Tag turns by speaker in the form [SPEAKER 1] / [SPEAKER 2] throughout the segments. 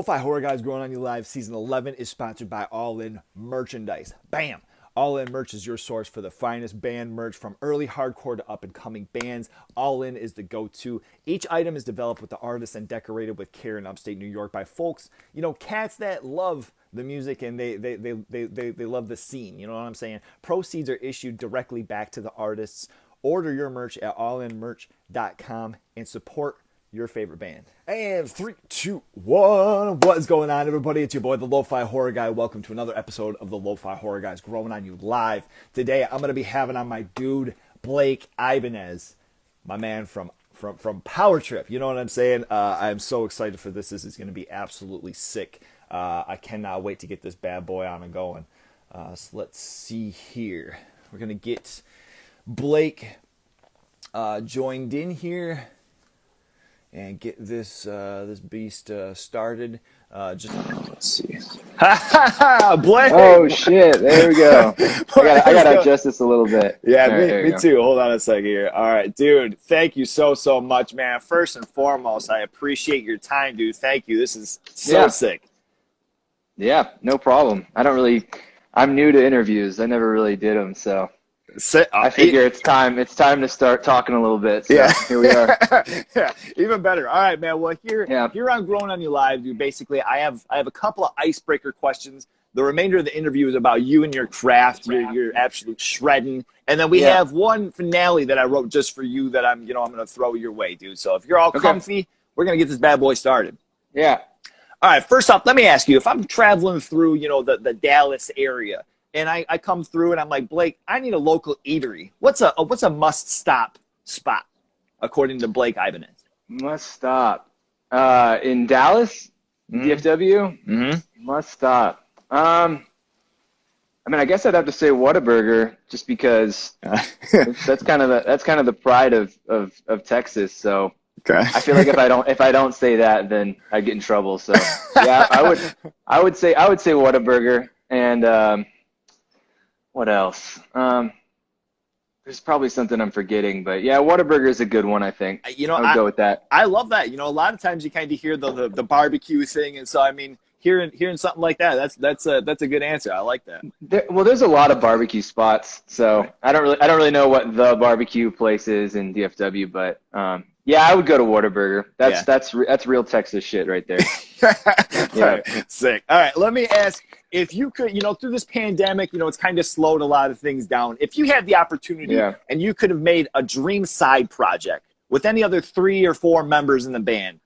[SPEAKER 1] Lo-Fi Horror Guys Growing on You Live Season 11 is sponsored by All In Merchandise. Bam! All In Merch is your source for the finest band merch from early hardcore to up-and-coming bands. All In is the go-to. Each item is developed with the artist and decorated with care in upstate New York by folks, cats that love the music and they love the scene. You know what I'm saying? Proceeds are issued directly back to the artists. Order your merch at allinmerch.com and support your favorite band. And 3, 2, 1. What is going on, everybody? It's your boy, the Lo-Fi Horror Guy. Welcome to another episode of the Lo-Fi Horror Guys Growing on You Live. Today, I'm going to be having on my dude, Blake Ibanez, my man from Power Trip. You know what I'm saying? I'm so excited for this. This is going to be absolutely sick. I cannot wait to get this bad boy on and going. So let's see here. We're going to get Blake joined in here and get this this beast started. Let's see. Blake!
[SPEAKER 2] Oh shit! There we go. I gotta adjust this a little bit.
[SPEAKER 1] Yeah, me too. Hold on a second here. All right, dude. Thank you so much, man. First and foremost, I appreciate your time, dude. Thank you. This is so sick.
[SPEAKER 2] Yeah, no problem. I'm new to interviews. I never really did them, so. I figure it's time to start talking a little bit. So here we are.
[SPEAKER 1] Yeah, even better. All right, man. Well, here on Growing on You Live, dude, basically I have a couple of icebreaker questions. The remainder of the interview is about you and your craft, your absolute shredding. And then we have one finale that I wrote just for you that I'm going to throw your way, dude. So if you're all comfy, we're going to get this bad boy started.
[SPEAKER 2] Yeah.
[SPEAKER 1] All right, first off, let me ask you, if I'm traveling through, the Dallas area, and I come through and I'm like, Blake, I need a local eatery. What's a must-stop spot, according to Blake Ibanez?
[SPEAKER 2] Must stop. In Dallas? DFW?
[SPEAKER 1] Mm-hmm.
[SPEAKER 2] Must stop. I guess I'd have to say Whataburger, just because that's kind of the pride of Texas. So
[SPEAKER 1] okay.
[SPEAKER 2] I feel like if I don't say that, then I'd get in trouble. So yeah, I would say Whataburger. And what else? There's probably something I'm forgetting, but yeah, Whataburger is a good one, I think. I would go with that.
[SPEAKER 1] I love that. A lot of times you kind of hear the barbecue thing, and so I mean, hearing something like that, that's a good answer. I like that.
[SPEAKER 2] There's a lot of barbecue spots, so I don't really know what the barbecue place is in DFW, but yeah, I would go to Whataburger. That's real Texas shit right there.
[SPEAKER 1] Yeah, sick. All right, let me ask. If you could, through this pandemic, it's kind of slowed a lot of things down. If you had the opportunity and you could have made a dream side project with any other 3 or 4 members in the band,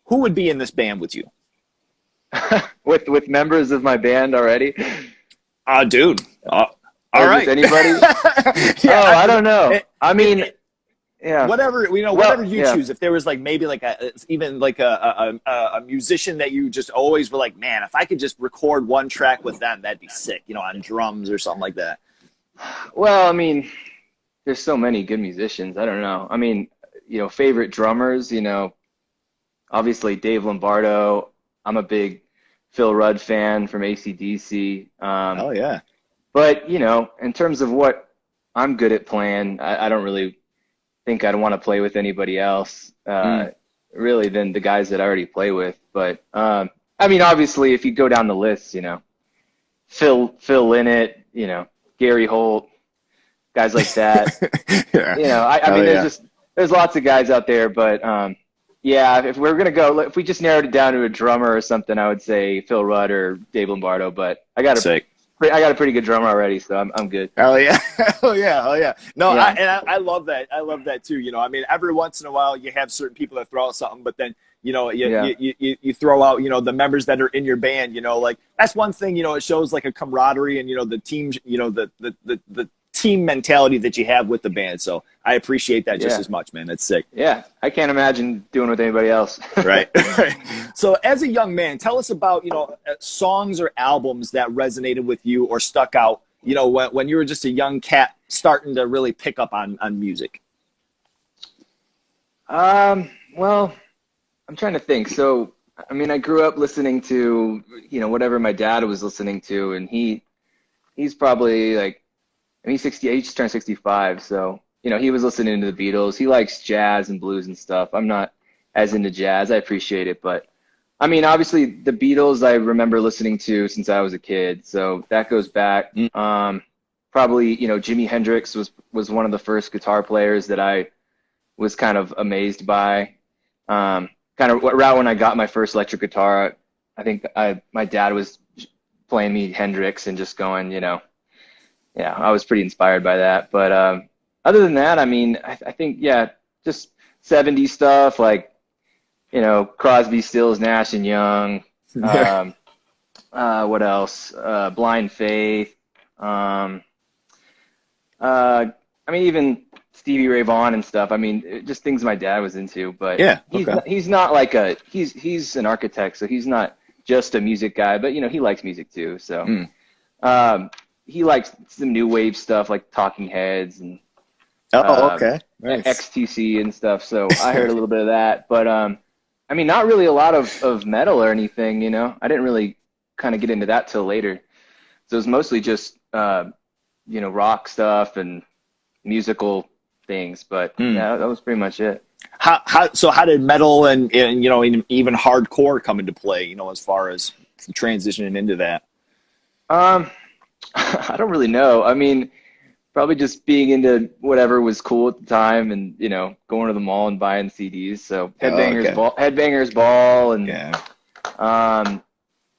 [SPEAKER 1] who would be in this band with you?
[SPEAKER 2] with members of my band already?
[SPEAKER 1] Dude. All right.
[SPEAKER 2] Anybody? I don't know.
[SPEAKER 1] Whatever whatever you choose. If there was maybe a musician that you just always were like, man, if I could just record one track with them, that'd be sick. On drums or something like that.
[SPEAKER 2] Well, there's so many good musicians. I don't know. Favorite drummers. Obviously Dave Lombardo. I'm a big Phil Rudd fan from AC/DC.
[SPEAKER 1] Oh yeah.
[SPEAKER 2] But in terms of what I'm good at playing, I don't really think I'd want to play with anybody else, really, than the guys that I already play with. But obviously, if you go down the list, Phil Lynott, Gary Holt, guys like that. There's lots of guys out there, but if we're gonna go, if we just narrowed it down to a drummer or something, I would say Phil Rudd or Dave Lombardo. But I got a pretty good drummer already, so I'm good.
[SPEAKER 1] Oh yeah, oh yeah. No, yeah. I love that. I love that too. Every once in a while you have certain people that throw out something, but then you throw out the members that are in your band. That's one thing. It shows a camaraderie and the team. The team mentality that you have with the band. So I appreciate that just as much, man. That's sick.
[SPEAKER 2] Yeah, I can't imagine doing it with anybody else.
[SPEAKER 1] Right. So as a young man, tell us about songs or albums that resonated with you or stuck out. When you were just a young cat starting to really pick up on music.
[SPEAKER 2] Well, I'm trying to think. So I grew up listening to whatever my dad was listening to, and he's probably he's 60. He just turned 65, so he was listening to the Beatles. He likes jazz and blues and stuff. I'm not as into jazz. I appreciate it, but I mean, obviously the Beatles I remember listening to since I was a kid, so that goes back. Probably, Jimi Hendrix was one of the first guitar players that I was kind of amazed by. Kind of around when I got my first electric guitar, I think my dad was playing me Hendrix and just going, yeah, I was pretty inspired by that. But other than that, I mean, I think, yeah, just 70s stuff like, Crosby, Stills, Nash and Young. What else? Blind Faith. I mean, even Stevie Ray Vaughan and stuff. I mean, just things my dad was into. But
[SPEAKER 3] Yeah,
[SPEAKER 2] he's not like he's an architect, so he's not just a music guy. But he likes music too. So he likes some new wave stuff like Talking Heads and
[SPEAKER 3] okay, nice.
[SPEAKER 2] XTC and stuff. So I heard a little bit of that. But I mean, not really a lot of metal or anything. I didn't really kind of get into that till later. So it was mostly just rock stuff and musical things, but yeah, that was pretty much it.
[SPEAKER 3] How did metal and even hardcore come into play, as far as transitioning into that?
[SPEAKER 2] I don't really know. I mean, probably just being into whatever was cool at the time and, going to the mall and buying CDs. So Headbangers Ball and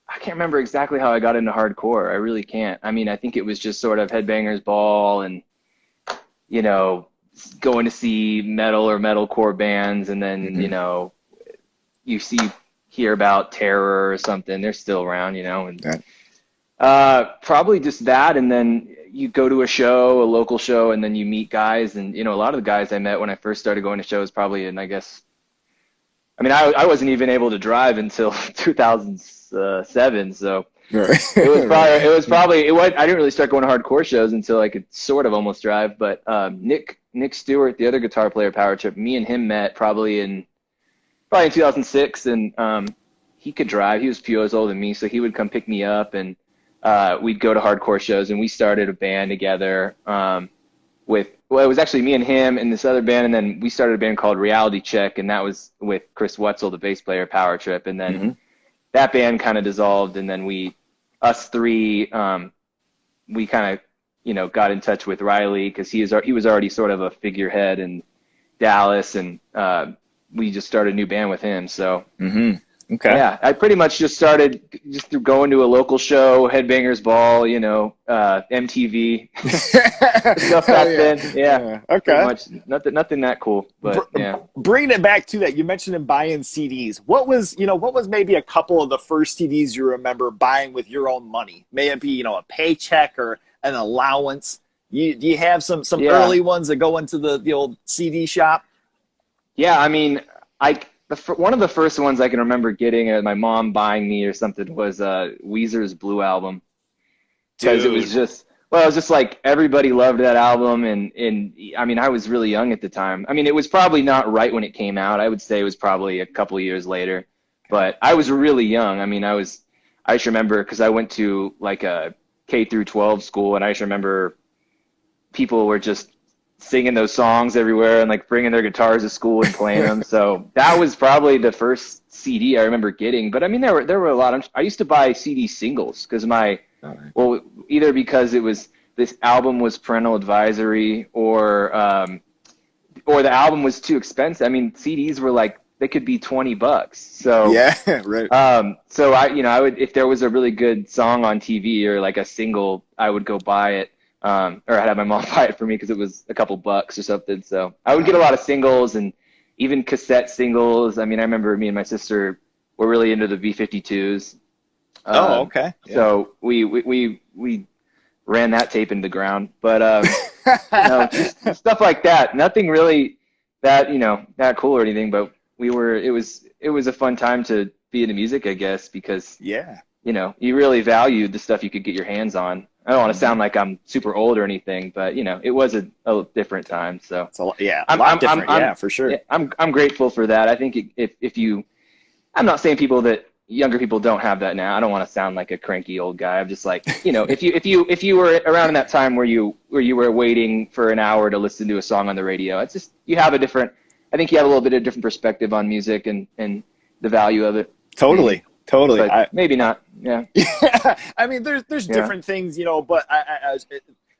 [SPEAKER 2] I can't remember exactly how I got into hardcore. I really can't. I mean, I think it was just sort of Headbangers Ball and, going to see metal or metalcore bands, and then, you hear about Terror or something. They're still around, and probably just that. And then you go to a local show, and then you meet guys. And, a lot of the guys I met when I first started going to shows probably in, I mean, I wasn't even able to drive until 2007, so it was probably I didn't really start going to hardcore shows until I could sort of almost drive. But Nick Stewart, the other guitar player, Power Trip, me and him met probably in 2006, and he could drive. He was a few years older than me, so he would come pick me up, and we'd go to hardcore shows, and we started a band together it was actually me and him and this other band, and then we started a band called Reality Check, and that was with Chris Wetzel, the bass player, Power Trip, and then that band kind of dissolved, and then us three, we kind of, got in touch with Riley because he was already sort of a figurehead in Dallas, and we just started a new band with him, so.
[SPEAKER 3] Okay.
[SPEAKER 2] Yeah, I pretty much just started just through going to a local show, Headbangers Ball, MTV stuff back then. Yeah.
[SPEAKER 3] Okay.
[SPEAKER 2] Much, nothing that cool, but yeah.
[SPEAKER 3] Bringing it back to that, you mentioned in buying CDs. What was maybe a couple of the first CDs you remember buying with your own money? May it be, a paycheck or an allowance? Do you have some early ones that go into the old CD shop?
[SPEAKER 2] Yeah, I mean, one of the first ones I can remember getting, my mom buying me or something, was Weezer's Blue album. Because it was just like everybody loved that album, and I mean, I was really young at the time. I mean, it was probably not right when it came out. I would say it was probably a couple of years later, but I was really young. I mean, I just remember because I went to like a K through 12 school, and I just remember people were just singing those songs everywhere and like bringing their guitars to school and playing them. So that was probably the first CD I remember getting. But I mean, there were a lot of, I used to buy CD singles because well, either because this album was parental advisory or the album was too expensive. I mean, CDs were like, they could be $20. So
[SPEAKER 3] yeah, right.
[SPEAKER 2] So I would, if there was a really good song on TV or like a single, I would go buy it. Or I'd have my mom buy it for me because it was a couple bucks or something. So I would get a lot of singles and even cassette singles. I mean, I remember me and my sister were really into the B-52s.
[SPEAKER 3] Okay.
[SPEAKER 2] Yeah. So we ran that tape into the ground. But just stuff like that. Nothing really that that cool or anything. But it was a fun time to be into music, I guess, because you really valued the stuff you could get your hands on. I don't want to sound like I'm super old or anything, but it was a different time. So
[SPEAKER 3] it's a lot different. For sure.
[SPEAKER 2] I'm grateful for that. I think if you, I'm not saying younger people don't have that now. I don't want to sound like a cranky old guy. I'm just like, if you were around in that time where you were waiting for an hour to listen to a song on the radio, it's just, I think you have a little bit of different perspective on music and the value of it.
[SPEAKER 3] Totally.
[SPEAKER 2] But maybe not. Yeah.
[SPEAKER 3] I mean, there's different things, but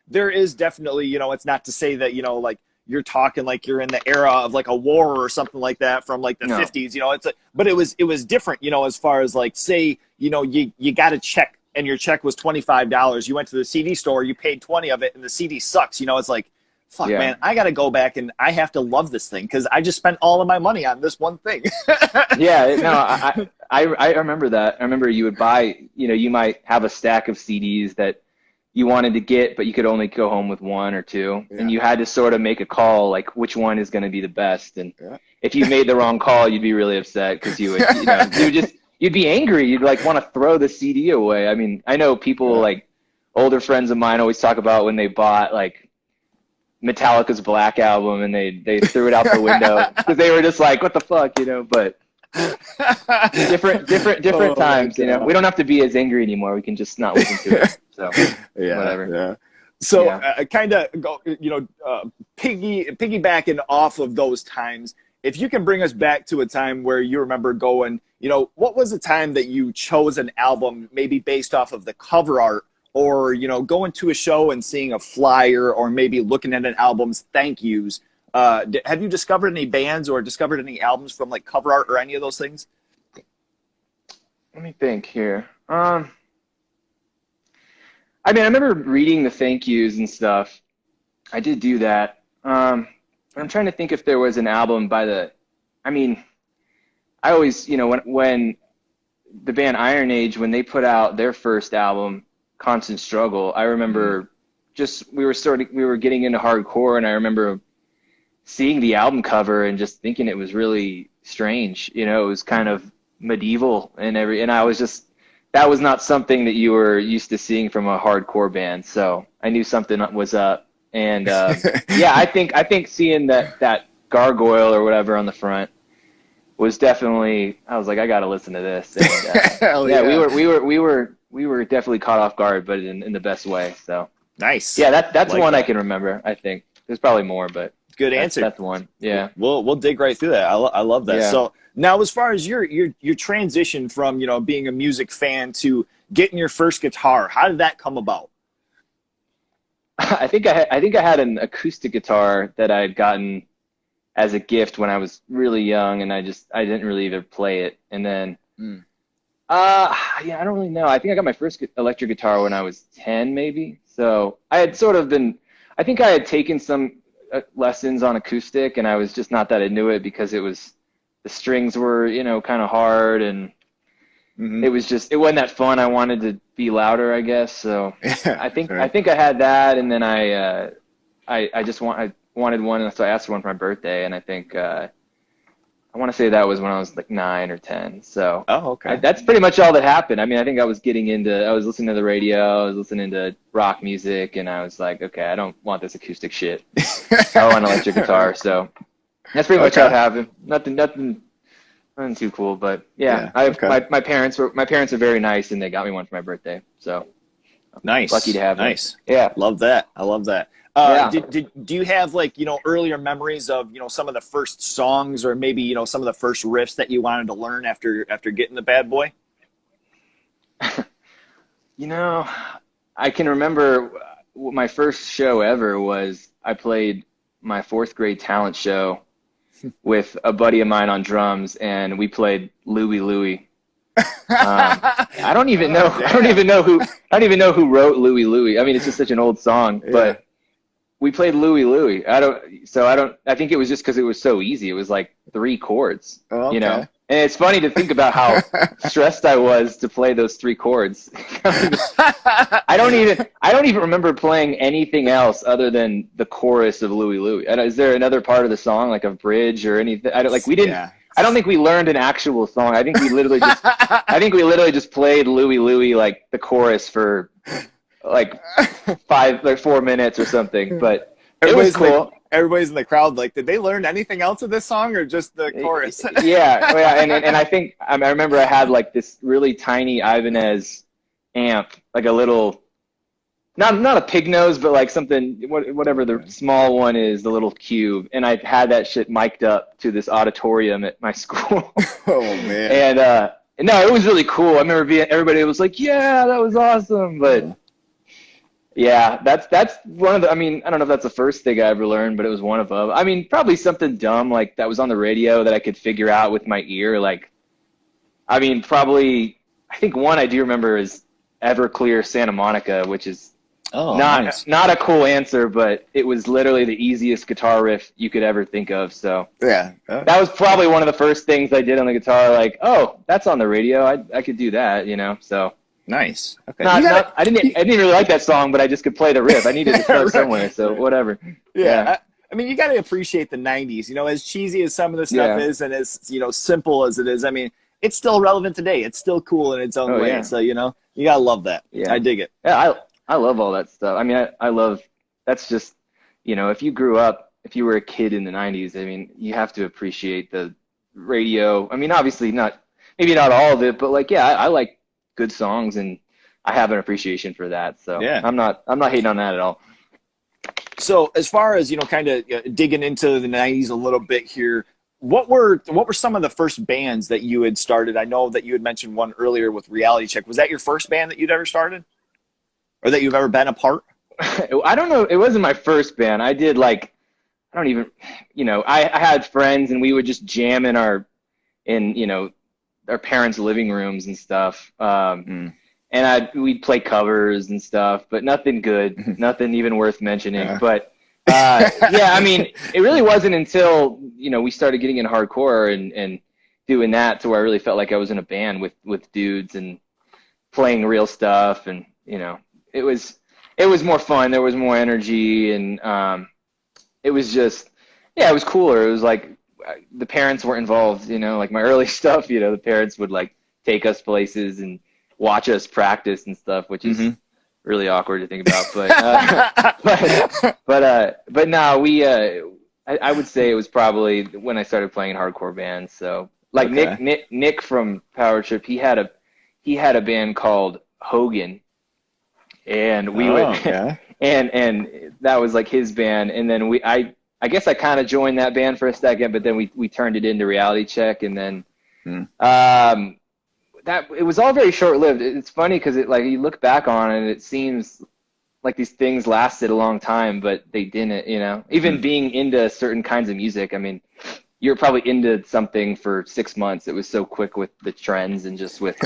[SPEAKER 3] there is definitely, it's not to say that, like you're talking like you're in the era of like a war or something like that from like the 50s, it's like, but it was different, as far as like, say, you got a check and your check was $25. You went to the CD store, you paid 20 of it and the CD sucks. It's like, fuck, man, I got to go back and I have to love this thing because I just spent all of my money on this one thing.
[SPEAKER 2] Yeah, no, I remember that. I remember you would buy, you might have a stack of CDs that you wanted to get, but you could only go home with one or two. Yeah. And you had to sort of make a call, like which one is going to be the best. And if you made the wrong call, you'd be really upset because you would, you'd be angry. You'd like want to throw the CD away. I mean, I know people like older friends of mine always talk about when they bought like Metallica's Black Album and they threw it out the window because they were just like, what the fuck, but different times, we don't have to be as angry anymore. We can just not listen to it. So whatever.
[SPEAKER 3] Yeah. So kind of go, piggybacking off of those times, if you can bring us back to a time where you remember going, what was the time that you chose an album maybe based off of the cover art or, going to a show and seeing a flyer or maybe looking at an album's thank yous? Have you discovered any bands or discovered any albums from like cover art or any of those things?
[SPEAKER 2] Let me think here. I mean, I remember reading the thank yous and stuff. I did do that. I'm trying to think if there was an album by I always, when the band Iron Age, when they put out their first album, Constant Struggle, I remember we were getting into hardcore, and I remember seeing the album cover and just thinking it was really strange. It was kind of medieval and I was just, that was not something that you were used to seeing from a hardcore band. So I knew something was up. And I think seeing that gargoyle or whatever on the front was definitely, I was like, I got to listen to this. And, we were definitely caught off guard, but in the best way. So
[SPEAKER 3] nice.
[SPEAKER 2] Yeah, that's one I can remember. I think there's probably more, but
[SPEAKER 3] good answer.
[SPEAKER 2] That's one. Yeah.
[SPEAKER 3] We'll dig right through that. I love that. Yeah. So now, as far as your transition from being a music fan to getting your first guitar, how did that come about?
[SPEAKER 2] I think I had an acoustic guitar that I had gotten as a gift when I was really young, and I didn't really either play it. And then I don't really know. I think I got my first electric guitar when I was 10, maybe. So I had sort of I think I had taken some lessons on acoustic, and I was just not that into it because the strings were kind of hard, and it wasn't that fun. I wanted to be louder, I guess. So I think I had that, and then I wanted one, and so I asked for one for my birthday, and I think I want to say that was when I was like 9 or 10. So that's pretty much all that happened. I mean, I think I was listening to the radio, I was listening to rock music, and I was like, okay, I don't want this acoustic shit. I want an electric guitar. So that's pretty much how it happened. Nothing too cool, but my parents are very nice, and they got me one for my birthday. So
[SPEAKER 3] nice,
[SPEAKER 2] lucky to have
[SPEAKER 3] nice.
[SPEAKER 2] Them. Yeah,
[SPEAKER 3] love that. I love that. Do you have like earlier memories of some of the first songs or maybe some of the first riffs that you wanted to learn after getting the bad boy?
[SPEAKER 2] I can remember my first show ever was I played my 4th grade talent show with a buddy of mine on drums, and we played Louie Louie. I don't even know who wrote Louie Louie. I mean, it's just such an old song, but we played Louie Louie. I think it was just because it was so easy. It was like 3 chords, And it's funny to think about how stressed I was to play those 3 chords. I don't even remember playing anything else other than the chorus of Louie Louie. Is there another part of the song, like a bridge or anything? I don't think we learned an actual song. I think we literally just played Louie Louie, like the chorus for like 4 minutes or something. But it was cool.
[SPEAKER 3] Everybody's in the crowd like, did they learn anything else of this song or just the chorus?
[SPEAKER 2] Yeah. And I think I remember I had like this really tiny Ibanez amp, like a little, not a pig nose, but like something, whatever the small one is, the little cube. And I had that shit mic'd up to this auditorium at my school.
[SPEAKER 3] Oh man.
[SPEAKER 2] no, it was really cool. I remember everybody was like, yeah, that was awesome. But yeah, that's one of the, I mean, I don't know if that's the first thing I ever learned, but it was one of them. I mean, probably something dumb like that was on the radio that I could figure out with my ear. Like, I mean, probably, I think one I do remember is Everclear Santa Monica, which is not a cool answer, but it was literally the easiest guitar riff you could ever think of. So
[SPEAKER 3] Yeah.
[SPEAKER 2] that was probably one of the first things I did on the guitar. Like, oh, that's on the radio. I could do that, you know. So
[SPEAKER 3] Nice. Okay.
[SPEAKER 2] I didn't really like that song, but I just could play the riff. I needed to start somewhere, so whatever.
[SPEAKER 3] Yeah. I mean, you got to appreciate the '90s. You know, as cheesy as some of the stuff is, and as simple as it is. I mean, it's still relevant today. It's still cool in its own way.
[SPEAKER 2] Yeah.
[SPEAKER 3] So you gotta love that.
[SPEAKER 2] Yeah.
[SPEAKER 3] I dig it.
[SPEAKER 2] Yeah, I love all that stuff. I mean, I love, that's just, if you grew up, if you were a kid in the 90s, I mean, you have to appreciate the radio. I mean, obviously maybe not all of it, but like, yeah, I like good songs and I have an appreciation for that. So
[SPEAKER 3] yeah.
[SPEAKER 2] I'm not hating on that at all.
[SPEAKER 3] So as far as, kind of digging into the 90s a little bit here, what were some of the first bands that you had started? I know that you had mentioned one earlier with Reality Check. Was that your first band that you'd ever started? Or that you've ever been a part?
[SPEAKER 2] I don't know. It wasn't my first band. I did I don't even, I had friends and we would just jam in our parents' living rooms and stuff. And we'd play covers and stuff, but nothing good, nothing even worth mentioning. Yeah. But yeah, I mean, it really wasn't until, we started getting in hardcore and doing that to where I really felt like I was in a band with dudes and playing real stuff. And, it was more fun. There was more energy, and it was just, it was cooler. It was like the parents weren't involved, like my early stuff, the parents would like take us places and watch us practice and stuff, which is really awkward to think about. But no, I would say it was probably when I started playing in hardcore bands. So like Nick from Power Trip, he had a band called Hogan. And we would, and that was like his band. And then I guess I kind of joined that band for a second, but then we turned it into Reality Check. And then, it was all very short lived. It's funny because you look back on it, it seems like these things lasted a long time, but they didn't, even being into certain kinds of music. I mean, you're probably into something for 6 months. It was so quick with the trends and just with,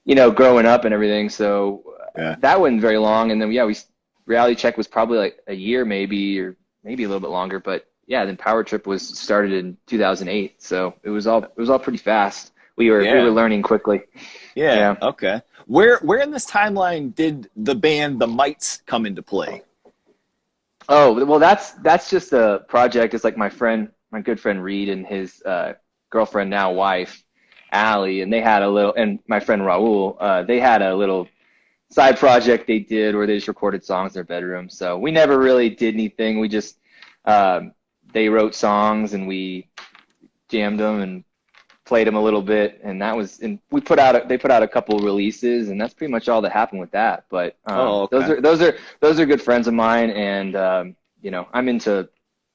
[SPEAKER 2] growing up and everything. So, that wasn't very long, and then Reality Check was probably like a year maybe, or maybe a little bit longer. But yeah, then Power Trip was started in 2008, so it was all pretty fast. We were learning quickly. Yeah.
[SPEAKER 3] Okay. Where in this timeline did the band The Mites come into play?
[SPEAKER 2] Oh well, that's just a project. It's like my good friend Reed and his girlfriend, now wife, Allie, and they had and my friend Raul, they had a little side project they did where they just recorded songs in their bedroom. So we never really did anything. We just they wrote songs and we jammed them and played them a little bit, and they put out a couple releases, and that's pretty much all that happened with that. But those are good friends of mine, and I'm into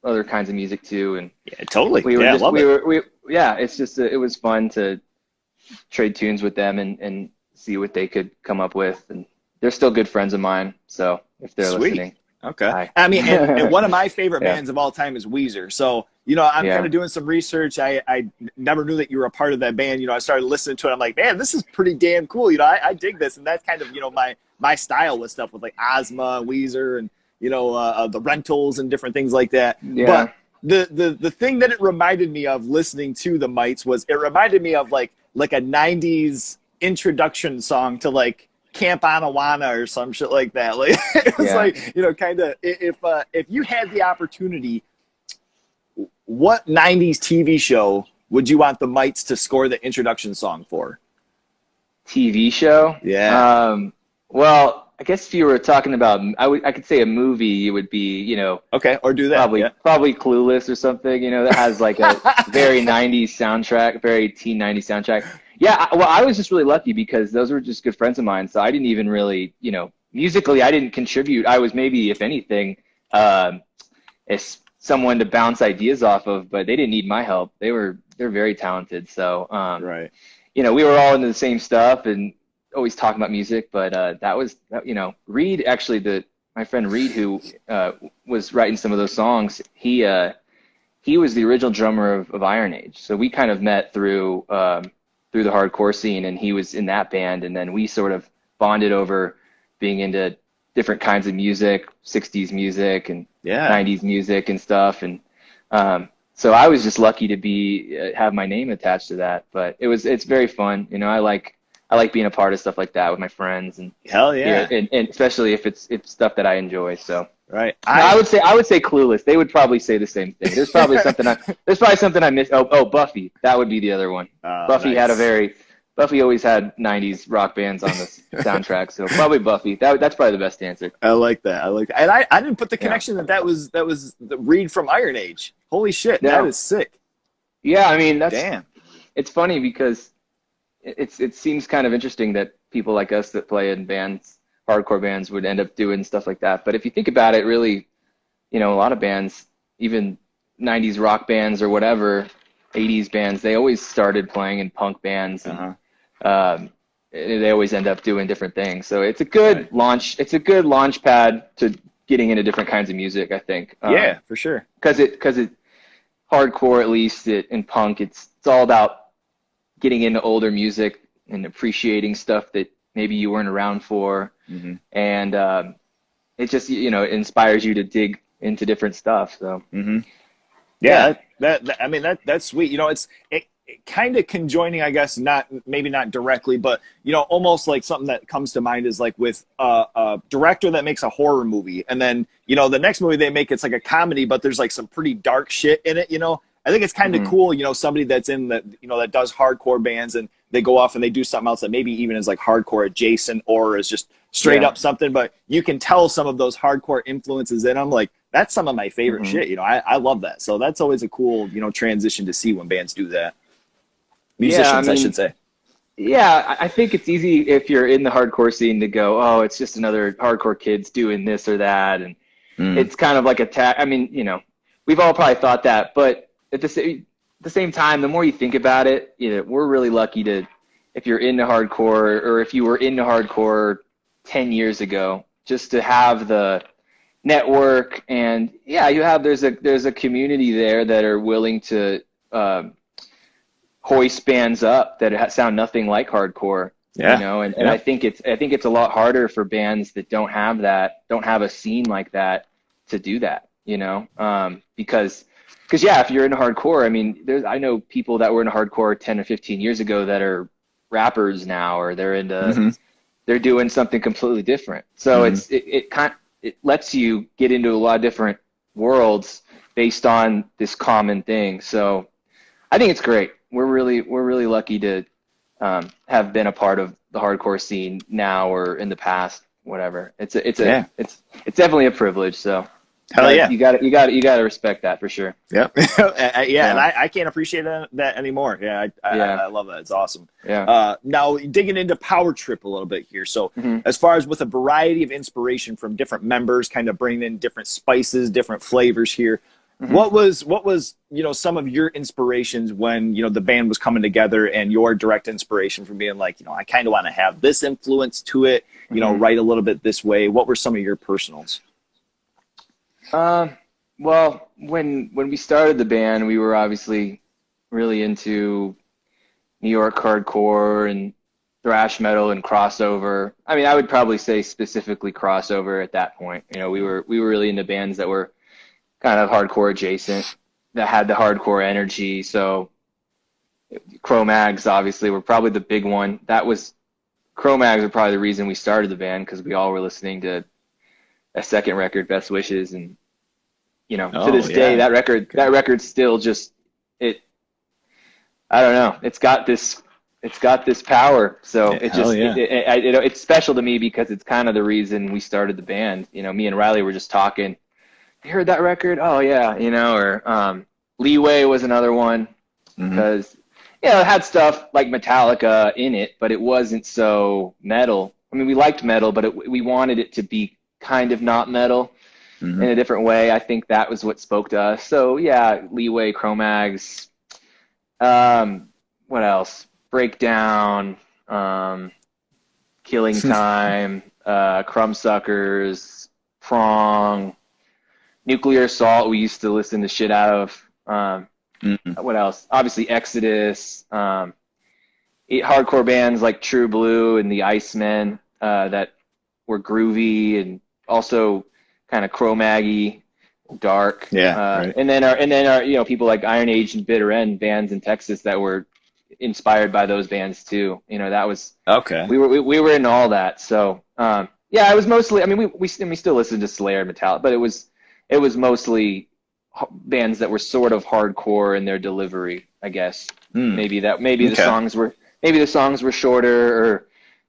[SPEAKER 2] other kinds of music too. And
[SPEAKER 3] totally.
[SPEAKER 2] It's just it was fun to trade tunes with them and see what they could come up with, and they're still good friends of mine. So if they're listening,
[SPEAKER 3] okay. I mean, and one of my favorite bands of all time is Weezer. So I'm kind of doing some research. I never knew that you were a part of that band. I started listening to it. I'm like, man, this is pretty damn cool. I dig this, and that's kind of my style with stuff with like Ozma, Weezer, and the Rentals and different things like that.
[SPEAKER 2] Yeah.
[SPEAKER 3] But the thing that it reminded me of listening to the Mites was it reminded me of like a 90s introduction song to like Camp Anawana or some shit like that. Like it was like, kind of if you had the opportunity, what 90s TV show would you want the Mites to score the introduction song for?
[SPEAKER 1] TV show?
[SPEAKER 3] Yeah.
[SPEAKER 1] Well, I guess if you were talking about, I could say a movie, it would be,
[SPEAKER 3] okay, or do that.
[SPEAKER 1] Probably Clueless or something, that has like a very 90s soundtrack, very teen 90s soundtrack. Yeah, well, I was just really lucky because those were just good friends of mine, so I didn't even really, musically, I didn't contribute. I was maybe, if anything, as someone to bounce ideas off of, but they didn't need my help. They're very talented, so
[SPEAKER 3] right.
[SPEAKER 2] we were all into the same stuff and always talking about music. But Reed, actually, my friend Reed, who was writing some of those songs, he was the original drummer of Iron Age. So we kind of met through the hardcore scene, and he was in that band, and then we sort of bonded over being into different kinds of music, 60s music and 90s music and stuff. And so I was just lucky to have my name attached to that. But it's very fun. I like being a part of stuff like that with my friends, and
[SPEAKER 3] hell yeah,
[SPEAKER 2] and especially if it's stuff that I enjoy. So
[SPEAKER 3] right,
[SPEAKER 2] I would say Clueless. They would probably say the same thing. There's probably something I missed. Oh, Buffy. That would be the other one. Buffy
[SPEAKER 3] nice.
[SPEAKER 2] Buffy always had 90s rock bands on the soundtrack, so probably Buffy. That's probably the best answer.
[SPEAKER 3] I like that. And I didn't put the connection that was the Reed from Iron Age. Holy shit, that is sick.
[SPEAKER 2] Yeah, I mean
[SPEAKER 3] damn.
[SPEAKER 2] It's funny because it seems kind of interesting that people like us that play in bands, hardcore bands, would end up doing stuff like that. But if you think about it, really, a lot of bands, even 90s rock bands or whatever, 80s bands, they always started playing in punk bands. And, they always end up doing different things. So it's a good launch. It's a good launch pad to getting into different kinds of music, I think.
[SPEAKER 3] Yeah, for sure.
[SPEAKER 2] Because it hardcore, at least in punk, it's all about getting into older music and appreciating stuff that maybe you weren't around for. And it just it inspires you to dig into different stuff. So
[SPEAKER 3] that's sweet. It kind of conjoining, I guess, maybe not directly, but almost like something that comes to mind is like with a director that makes a horror movie, and then the next movie they make, it's like a comedy, but there's like some pretty dark shit in it. I think it's kind of cool, somebody that's in that that does hardcore bands, and they go off and they do something else that maybe even is like hardcore adjacent or is just straight up something, but you can tell some of those hardcore influences in them. Like, that's some of my favorite shit. I love that. So that's always a cool, transition to see when bands do that. Musicians, I should say.
[SPEAKER 2] Yeah, I think it's easy if you're in the hardcore scene to go, oh, it's just another hardcore kids doing this or that. And it's kind of like I mean, we've all probably thought that, but at the same time, the more you think about it, we're really lucky if you're into hardcore, or if you were into hardcore 10 years ago, just to have the network, and there's a community there that are willing to hoist bands up that sound nothing like hardcore. I think it's a lot harder for bands that don't have a scene like that to do that, because if you're into hardcore, I mean, I know people that were into hardcore 10 or 15 years ago that are rappers now, or they're into they're doing something completely different. So it lets you get into a lot of different worlds based on this common thing. So I think it's great. We're really lucky to have been a part of the hardcore scene now or in the past, whatever. It's definitely a privilege. So
[SPEAKER 3] hell yeah,
[SPEAKER 2] you got to respect that for sure.
[SPEAKER 3] Yep. And I can't appreciate that anymore. I love that. It's awesome. Now digging into Power Trip a little bit here. So as far as with a variety of inspiration from different members, kind of bringing in different spices, different flavors here. What was some of your inspirations when the band was coming together, and your direct inspiration from being like, I kind of want to have this influence to it, write a little bit this way? What were some of your personals?
[SPEAKER 2] Well, when we started the band, we were obviously really into New York hardcore and thrash metal and crossover. I mean, I would probably say specifically crossover at that point. We were really into bands that were kind of hardcore adjacent, that had the hardcore energy. So Cro-Mags obviously were probably the big one. Cro-Mags are probably the reason we started the band, because we all were listening to a second record, Best Wishes, and to this day that record still just I don't know, it's got this power. So it's special to me because it's kind of the reason we started the band. Me and Riley were just talking. You heard that record? Oh yeah, or Leeway was another one, because it had stuff like Metallica in it, but it wasn't so metal. I mean, we liked metal, but we wanted it to be kind of not metal in a different way. I think that was what spoke to us. So yeah, Leeway, Cro-Mags. What else? Breakdown, Killing Time, Crumbsuckers, Prong, Nuclear Assault. We used to listen to shit out of. What else? Obviously Exodus. Hardcore bands like True Blue and the Icemen that were groovy and also kind of Cro-Maggy, dark.
[SPEAKER 3] Right.
[SPEAKER 2] And then our people like Iron Age and Bitter End, bands in Texas that were inspired by those bands too. That was
[SPEAKER 3] okay.
[SPEAKER 2] We were in all that. So it was mostly. I mean, we still listen to Slayer and Metallica, but it was mostly bands that were sort of hardcore in their delivery, I guess. Maybe the songs were shorter, or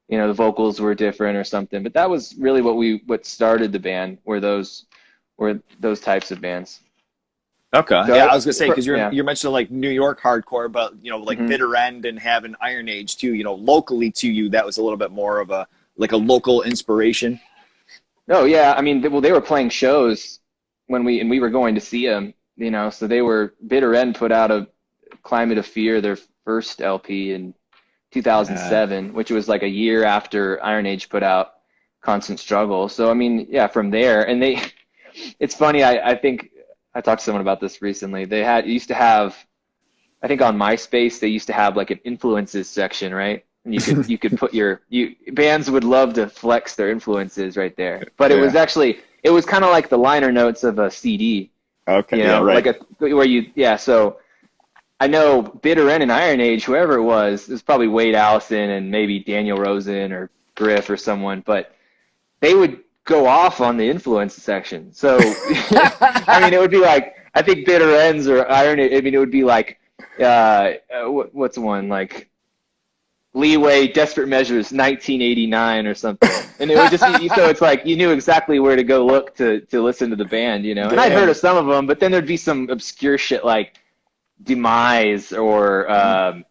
[SPEAKER 2] the vocals were different or something. But that was really what started the band, were those types of bands.
[SPEAKER 3] Okay.
[SPEAKER 2] So,
[SPEAKER 3] yeah, I was gonna say, because
[SPEAKER 2] yeah.
[SPEAKER 3] you're mentioning like New York hardcore, but like Bitter End and having Iron Age too. Locally to you, that was a little bit more of a local inspiration.
[SPEAKER 2] Oh yeah, I mean, they were playing shows when we were going to see them. So they were. Bitter End put out a Climate of Fear, their first LP in 2007, which was like a year after Iron Age put out Constant Struggle. So I mean, yeah, from there, and it's funny. I think I talked to someone about this recently. They used to have, I think on MySpace, they used to have like an influences section, right? And you could put bands would love to flex their influences right there. But it was kind of like the liner notes of a CD.
[SPEAKER 3] Okay. Yeah. Right.
[SPEAKER 2] So I know Bitter End and Iron Age, whoever it was probably Wade Allison and maybe Daniel Rosen or Griff or someone, but they would go off on the influence section. So, I mean, it would be like, I think Bitter Ends or Iron Age, I mean, it would be like, what's one? Like Leeway, Desperate Measures, 1989 or something. And it would just be, so it's like, you knew exactly where to go look to listen to the band, And I'd heard of some of them, but then there'd be some obscure shit like Demise or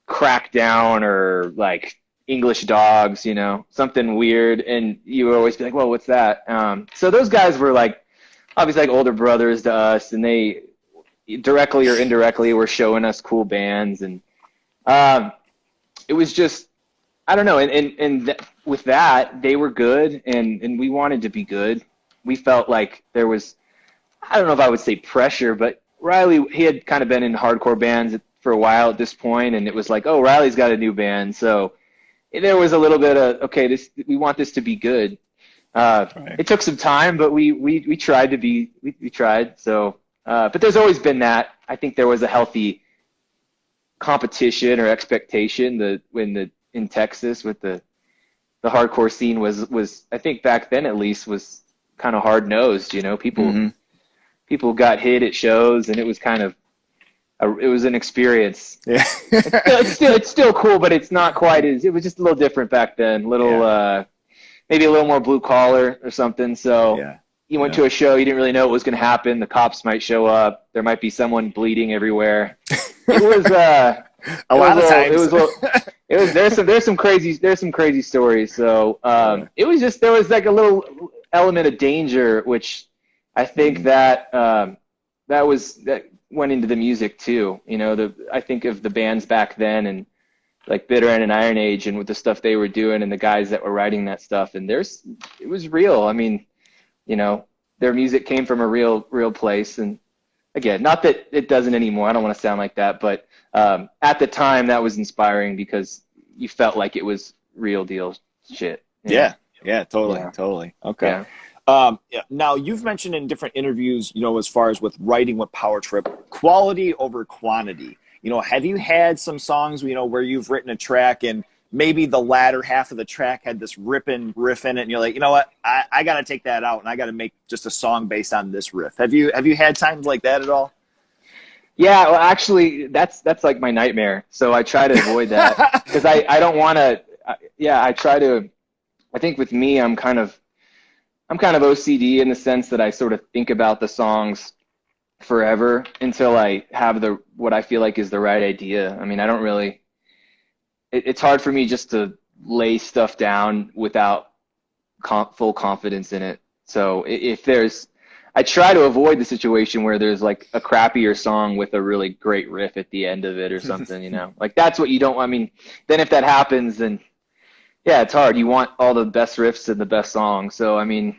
[SPEAKER 2] Crackdown or like English Dogs, something weird, and you would always be like, well, what's that? So those guys were like obviously like older brothers to us, and they directly or indirectly were showing us cool bands, and it was just, I don't know, and with that, they were good, and we wanted to be good. We felt like there was, I don't know if I would say pressure, but Riley, he had kind of been in hardcore bands for a while at this point, and it was like, oh, Riley's got a new band, so there was a little bit of, okay, we want this to be good. Right. It took some time, but we tried to be, we tried. So, but there's always been that. I think there was a healthy competition or expectation in Texas with the hardcore scene was, I think back then at least, was kind of hard nosed. People got hit at shows, and it was kind of, it was an experience.
[SPEAKER 3] Yeah.
[SPEAKER 2] it's still cool, but it's not quite as, it was just a little different back then. Maybe a little more blue collar or something. So you went to a show, you didn't really know what was going to happen. The cops might show up. There might be someone bleeding everywhere. It was a lot of times. There's some crazy stories. So it was just, there was like a little element of danger, which I think that went into the music too. I think of the bands back then, and like Bitter End and Iron Age, and with the stuff they were doing and the guys that were writing that stuff, and it was real. I mean, their music came from a real place. And again, not that it doesn't anymore. I don't want to sound like that, but at the time that was inspiring because you felt like it was real deal shit.
[SPEAKER 3] Yeah, totally. Okay.
[SPEAKER 2] Yeah.
[SPEAKER 3] Now, you've mentioned in different interviews, as far as with writing with Power Trip, quality over quantity. Have you had some songs, where you've written a track and maybe the latter half of the track had this ripping riff in it, and you're like, you know what, I got to take that out and I got to make just a song based on this riff. Have you had times like that at all?
[SPEAKER 2] Yeah, well, actually, that's like my nightmare. So I try to avoid that because I don't want to. I try to. I think with me, I'm kind of OCD in the sense that I sort of think about the songs forever until I have what I feel like is the right idea. I mean, I don't really, it's hard for me just to lay stuff down without full confidence in it. So if there's, I try to avoid the situation where there's like a crappier song with a really great riff at the end of it or something, you know, like that's what you don't, I mean, then if that happens, then yeah, it's hard. You want all the best riffs and the best songs. So, I mean,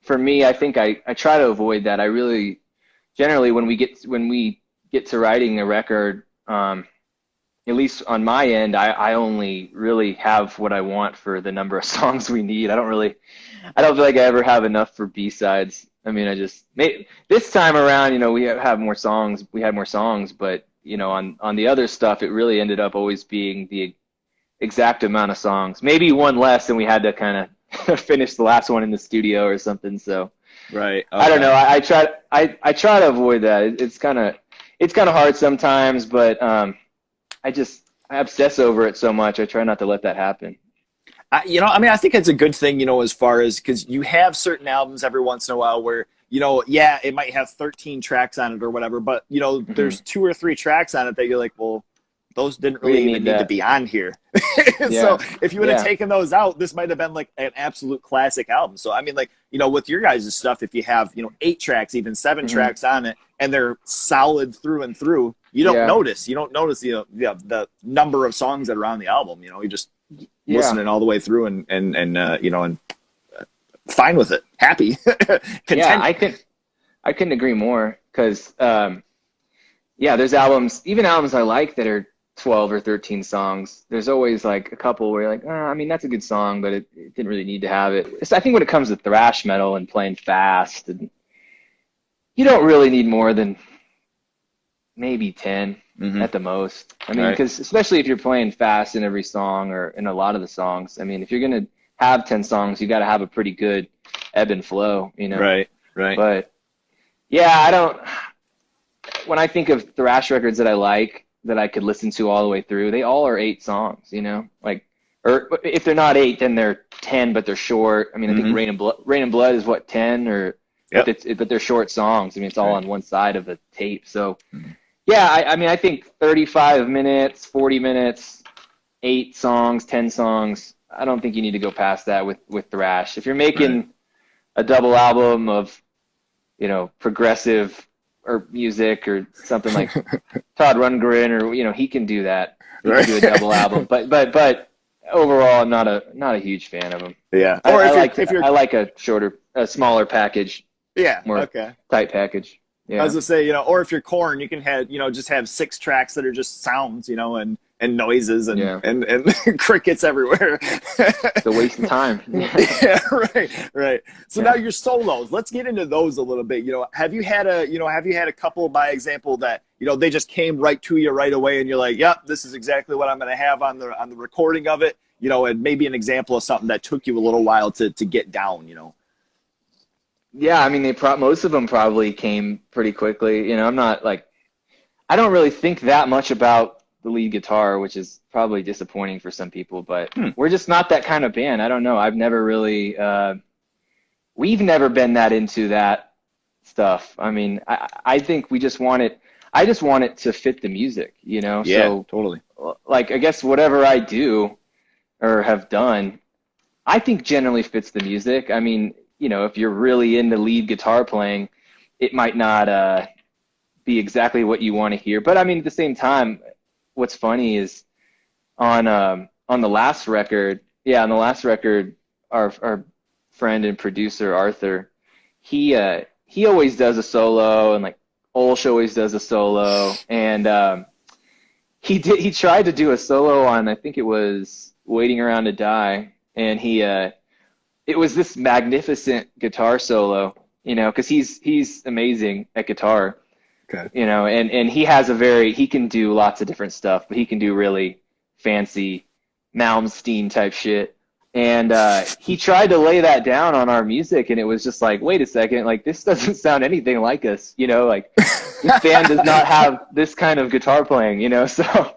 [SPEAKER 2] for me, I think I try to avoid that. I really, generally when we get to writing a record, at least on my end, I only really have what I want for the number of songs we need. I don't feel like I ever have enough for B-sides. I mean, this time around, you know, we had more songs, but, you know, on the other stuff, it really ended up always being the exact amount of songs. Maybe one less, and we had to kind of finish the last one in the studio or something. So,
[SPEAKER 3] right. Okay.
[SPEAKER 2] I don't know. I try to avoid that. It's kind of hard sometimes, but I obsess over it so much. I try not to let that happen.
[SPEAKER 3] You know, I mean, I think it's a good thing, you know, as far as, because you have certain albums every once in a while where, you know, yeah, it might have 13 tracks on it or whatever, but, you know, there's 2 or 3 tracks on it that you're like, well, those didn't really even need to be on here. So if you would have taken those out, this might have been like an absolute classic album. So, I mean, like, you know, with your guys' stuff, if you have, you know, 8 tracks, even 7 tracks on it, and they're solid through and through, you don't notice. You don't notice the number of songs that are on the album. You know, you just listening all the way through and you know, and fine with it, happy, content.
[SPEAKER 2] Yeah, I couldn't agree more, because there's albums I like that are 12 or 13 songs. There's always like a couple where you're like, I mean, that's a good song, but it didn't really need to have it. So I think when it comes to thrash metal and playing fast, and you don't really need more than maybe 10 at the most. I mean, because especially if you're playing fast in every song or in a lot of the songs, I mean, if you're going to have 10 songs, you got to have a pretty good ebb and flow, you know?
[SPEAKER 3] Right.
[SPEAKER 2] But yeah, when I think of thrash records that I like, that I could listen to all the way through, they all are 8 songs, you know? Like, or if they're not 8, then they're 10, but they're short. I mean, I think Rain and Blood is what, 10, or but they're short songs. I mean, it's all on one side of the tape. So yeah, I mean, I think 35 minutes, 40 minutes, 8 songs, 10 songs, I don't think you need to go past that with thrash. If you're making a double album of, you know, progressive or music or something like Todd Rundgren, or, you know, he can do that. He can do a double album, but overall, I'm not a huge fan of him.
[SPEAKER 3] Yeah.
[SPEAKER 2] Or I like a smaller package.
[SPEAKER 3] Yeah.
[SPEAKER 2] More tight package. Yeah.
[SPEAKER 3] I was gonna say, you know, or if you're Korn, you can have, you know, just have 6 tracks that are just sounds, you know, and noises and crickets everywhere.
[SPEAKER 2] It's a waste of time.
[SPEAKER 3] Yeah, right. So now your solos, let's get into those a little bit. You know, have you had a couple, by example, that, you know, they just came right to you right away and you're like, yep, this is exactly what I'm going to have on the recording of it, you know, and maybe an example of something that took you a little while to get down, you know?
[SPEAKER 2] Yeah, I mean, most of them probably came pretty quickly. You know, I don't really think that much about the lead guitar, which is probably disappointing for some people, but we're just not that kind of band. I don't know. I've never really, we've never been that into that stuff. I mean, I think I just want it to fit the music, you know?
[SPEAKER 3] Yeah,
[SPEAKER 2] so,
[SPEAKER 3] totally.
[SPEAKER 2] Like, I guess whatever I do or have done, I think generally fits the music. I mean, you know, if you're really into lead guitar playing, it might not be exactly what you want to hear. But I mean, at the same time, what's funny is on the last record, our friend and producer Arthur, he always does a solo, and like Olsh always does a solo, and he tried to do a solo on, I think it was Waiting Around to Die, and it was this magnificent guitar solo, you know, because he's amazing at guitar.
[SPEAKER 3] Okay.
[SPEAKER 2] You know, and he can do lots of different stuff, but he can do really fancy Malmsteen type shit. And he tried to lay that down on our music, and it was just like, wait a second, like, this doesn't sound anything like us, you know, like, this band does not have this kind of guitar playing, you know, so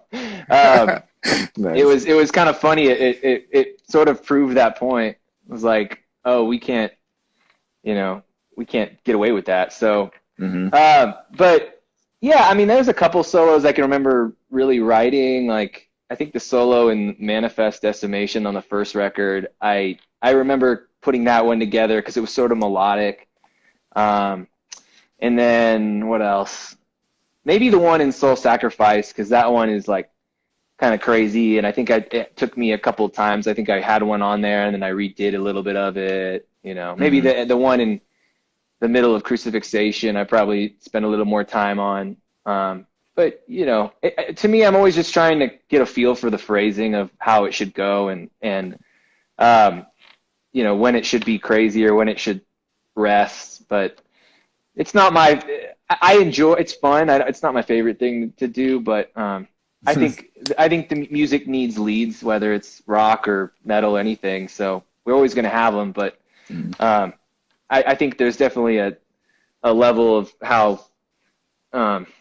[SPEAKER 2] nice. It was kind of funny. It sort of proved that point. It was like, oh, we can't get away with that. So, but yeah, I mean, there's a couple solos I can remember really writing. Like, I think the solo in Manifest Decimation on the first record, I remember putting that one together because it was sort of melodic. And then what else? Maybe the one in Soul Sacrifice, because that one is like kind of crazy. And I think it took me a couple of times. I think I had one on there, and then I redid a little bit of it. You know, maybe the one in the middle of Crucifixation, I probably spent a little more time on. But, you know, to me, I'm always just trying to get a feel for the phrasing of how it should go and you know, when it should be crazy or when it should rest. But it's not I enjoy, it's fun. It's not my favorite thing to do, but I think the music needs leads, whether it's rock or metal, anything. So we're always going to have them. But I think there's definitely a level of how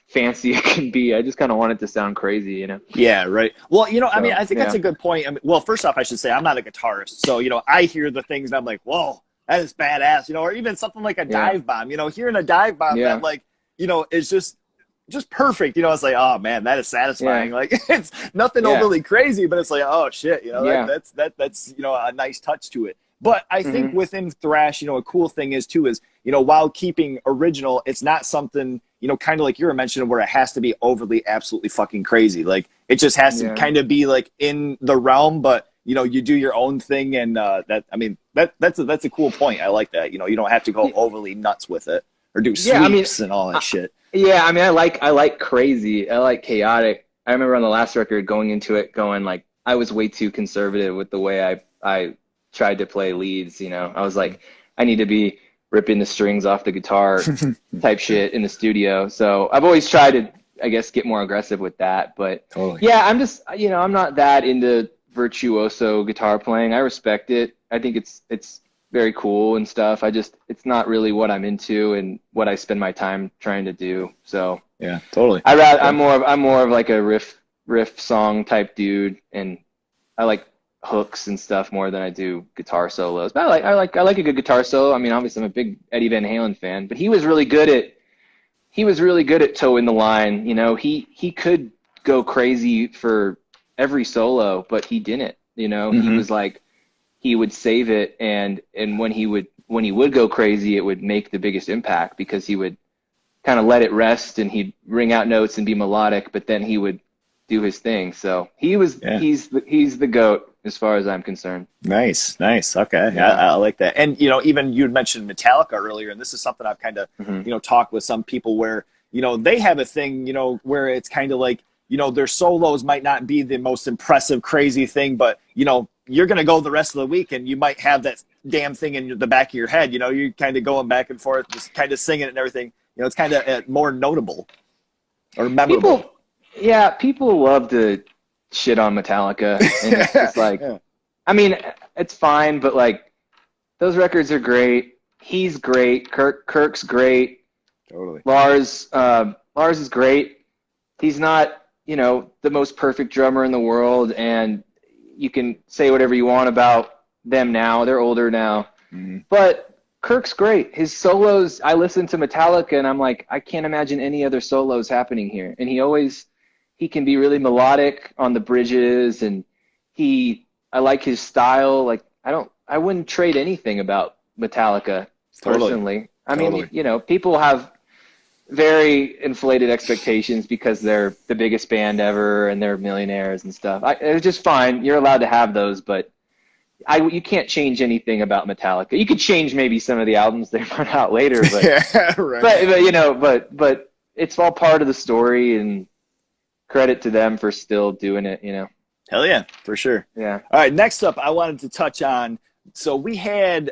[SPEAKER 2] fancy it can be. I just kind of want it to sound crazy, you know?
[SPEAKER 3] Yeah, right. Well, you know, I mean, I think that's
[SPEAKER 2] yeah.
[SPEAKER 3] a good point. I mean, well, first off, I should say I'm not a guitarist. So, you know, I hear the things and I'm like, whoa, that is badass, you know, or even something like a dive bomb, you know, hearing a dive bomb that, like, you know, is just perfect. You know, it's like, oh man, that is satisfying. Like, it's nothing overly crazy, but it's like, oh shit, you know, that's, you know, a nice touch to it. But I think within thrash, you know, a cool thing is too, is, you know, while keeping original, it's not something, you know, kind of like you were mentioning where it has to be overly absolutely fucking crazy. Like, it just has to kind of be like in the realm, but, you know, you do your own thing. And that, I mean, that's a cool point. I like that. You know, you don't have to go overly nuts with it or do sweeps and all that shit.
[SPEAKER 2] Yeah, I mean, I like crazy. I like chaotic. I remember on the last record going into it going like, I was way too conservative with the way I tried to play leads, you know. I was like, I need to be ripping the strings off the guitar type shit in the studio. So I've always tried to, I guess, get more aggressive with that. But yeah, I'm just, you know, I'm not that into virtuoso guitar playing. I respect it. I think it's very cool and stuff. It's not really what I'm into and what I spend my time trying to do. So
[SPEAKER 3] yeah, totally.
[SPEAKER 2] I'm more of like a riff song type dude, and I like hooks and stuff more than I do guitar solos. But I like a good guitar solo. I mean, obviously I'm a big Eddie Van Halen fan, but he was really good at towing the line. You know, he could go crazy for every solo, but he didn't. You know, he was like, he would save it, and when he would go crazy, it would make the biggest impact because he would kind of let it rest and he'd ring out notes and be melodic, but then he would do his thing. So he's the GOAT as far as I'm concerned.
[SPEAKER 3] Nice. Okay. Yeah. I like that. And, you know, even you had mentioned Metallica earlier, and this is something I've kind of, you know, talked with some people where, you know, they have a thing, you know, where it's kind of like, you know, their solos might not be the most impressive, crazy thing, but, you know, you're going to go the rest of the week and you might have that damn thing in the back of your head. You know, you're kind of going back and forth, just kind of singing it and everything. You know, it's kind of more notable or memorable.
[SPEAKER 2] People love to shit on Metallica. And it's just like, I mean, it's fine, but like, those records are great. He's great. Kirk's great.
[SPEAKER 3] Totally.
[SPEAKER 2] Lars is great. He's not, you know, the most perfect drummer in the world, and you can say whatever you want about them now. They're older now. But Kirk's great. His solos, I listen to Metallica and I'm like, I can't imagine any other solos happening here. And he can be really melodic on the bridges, and I like his style. Like, I wouldn't trade anything about Metallica personally. I mean, you know, people have very inflated expectations because they're the biggest band ever and they're millionaires and stuff. It's just fine. You're allowed to have those, but you can't change anything about Metallica. You could change maybe some of the albums they put out later, but
[SPEAKER 3] right.
[SPEAKER 2] but you know, but it's all part of the story, and credit to them for still doing it, you know.
[SPEAKER 3] Hell yeah, for sure.
[SPEAKER 2] Yeah.
[SPEAKER 3] All right, next up, I wanted to touch on. So we had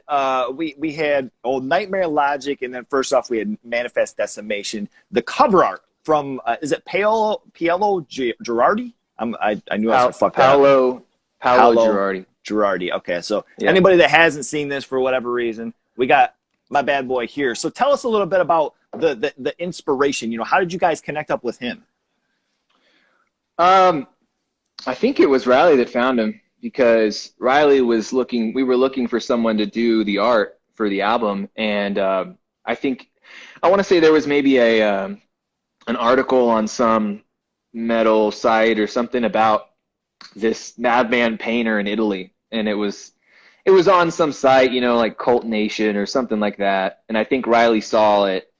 [SPEAKER 3] we had old Nightmare Logic, and then first off we had Manifest Decimation. The cover art from is it Paolo Girardi? I knew I was gonna fuck that up.
[SPEAKER 2] Paolo Girardi.
[SPEAKER 3] Girardi. Okay, so anybody that hasn't seen this for whatever reason, we got my bad boy here. So tell us a little bit about the inspiration. You know, how did you guys connect up with him?
[SPEAKER 2] I think it was Riley that found him, because Riley was we were looking for someone to do the art for the album. And I want to say there was maybe an article on some metal site or something about this madman painter in Italy. And it was on some site, you know, like Cult Nation or something like that. And I think Riley saw it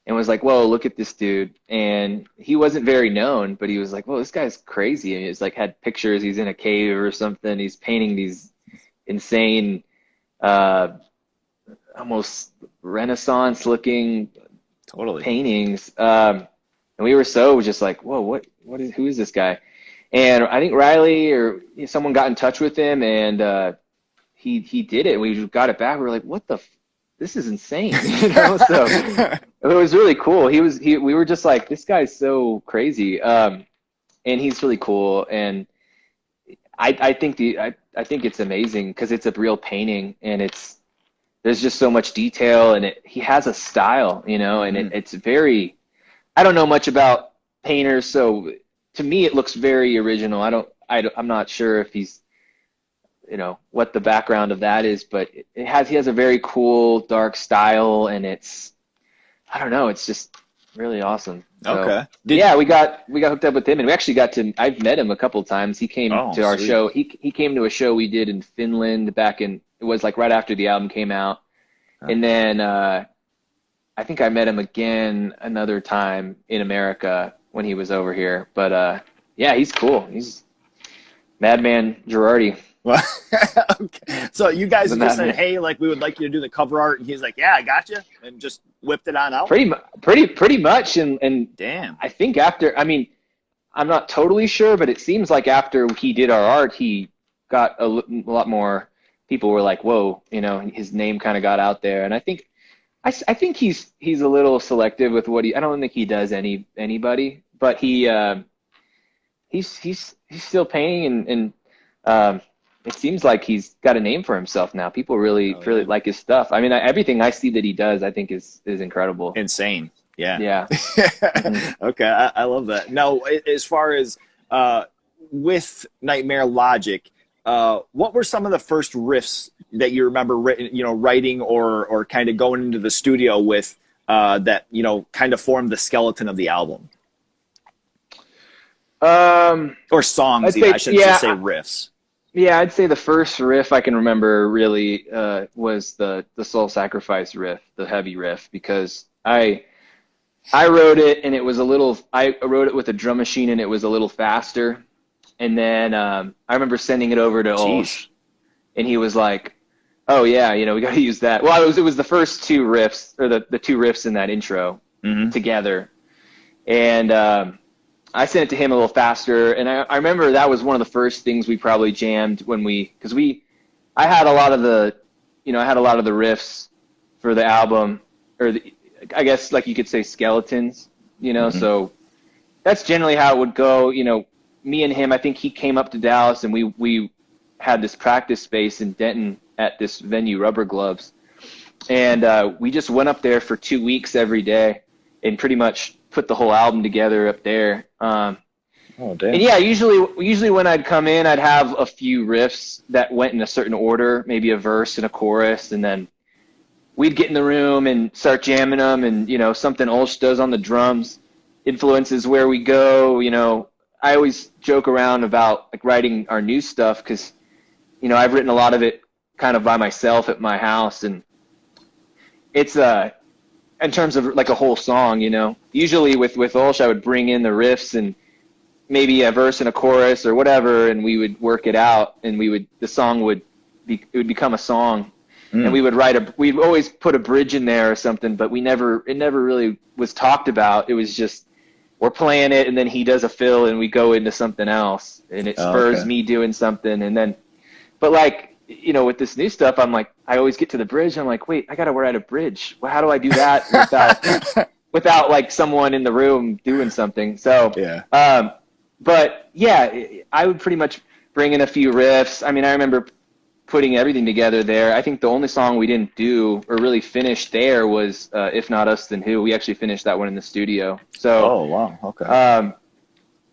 [SPEAKER 2] and was like, whoa, look at this dude. And he wasn't very known, but he was like, whoa, this guy's crazy. And he was like, had pictures, he's in a cave or something. He's painting these insane, almost Renaissance looking paintings. And we were so just like, whoa, who is this guy? And I think Riley or someone got in touch with him, and he did it. And we got it back. We were like, what the this is insane. So it was really cool. We were just like, this guy's so crazy. And he's really cool. And I think it's amazing because it's a real painting, and there's just so much detail, and he has a style, and it's very, I don't know much about painters. So to me, it looks very original. I'm not sure if he's, what the background of that is, but he has a very cool dark style, and I don't know, it's just really awesome. So,
[SPEAKER 3] okay.
[SPEAKER 2] We got hooked up with him, and we actually I've met him a couple of times. He came to our show. He came to a show we did in Finland it was like right after the album came out. Oh. And then I think I met him again another time in America when he was over here. But he's cool. He's Madman Girardi.
[SPEAKER 3] Well, okay. So you guys just said, hey, like, we would like you to do the cover art, and he's like, yeah, I got you, and just whipped it on out.
[SPEAKER 2] Pretty much, and
[SPEAKER 3] damn,
[SPEAKER 2] I think after, I'm not totally sure, but it seems like after he did our art, he got a lot more people were like, whoa, his name kind of got out there, and I think he's a little selective with what I don't think he does anybody, but he's still painting, and it seems like he's got a name for himself now. People really like his stuff. Everything I see that he does, I think is incredible.
[SPEAKER 3] Insane. Yeah.
[SPEAKER 2] Yeah.
[SPEAKER 3] Okay. I love that. Now, as far as with Nightmare Logic, what were some of the first riffs that you remember writing or kind of going into the studio with that, kind of formed the skeleton of the album? Or songs, I should just say riffs.
[SPEAKER 2] Yeah, I'd say the first riff I can remember really was the Soul Sacrifice riff, the heavy riff, because I wrote it, and I wrote it with a drum machine, and it was a little faster. And then I remember sending it over to Olsh, and he was like, oh yeah, we got to use that. Well, it was the first two riffs, or the two riffs in that intro together. And I sent it to him a little faster, and I remember that was one of the first things we probably jammed because I had a lot of the riffs for the album, or I guess like you could say skeletons, so that's generally how it would go. Me and him, I think he came up to Dallas, and we had this practice space in Denton at this venue, Rubber Gloves, and we just went up there for 2 weeks every day and pretty much put the whole album together up there.
[SPEAKER 3] Oh, damn.
[SPEAKER 2] And yeah, usually when I'd come in, I'd have a few riffs that went in a certain order, maybe a verse and a chorus, and then we'd get in the room and start jamming them, and something Olsh does on the drums influences where we go. I always joke around about like writing our new stuff because I've written a lot of it kind of by myself at my house, and it's in terms of like a whole song, usually with Olsh, I would bring in the riffs and maybe a verse and a chorus or whatever, and we would work it out, and the song would become a song, and we'd always put a bridge in there or something, but it never really was talked about. It was just, we're playing it, and then he does a fill, and we go into something else, and it spurs me doing something, and then, but like, with this new stuff, I'm like, I always get to the bridge. I'm like, wait, I got to write a bridge. Well, how do I do that without like someone in the room doing something? So,
[SPEAKER 3] yeah.
[SPEAKER 2] But yeah, I would pretty much bring in a few riffs. I remember putting everything together there. I think the only song we didn't do or really finish there was If Not Us Then Who. We actually finished that one in the studio. So,
[SPEAKER 3] oh, wow. Okay.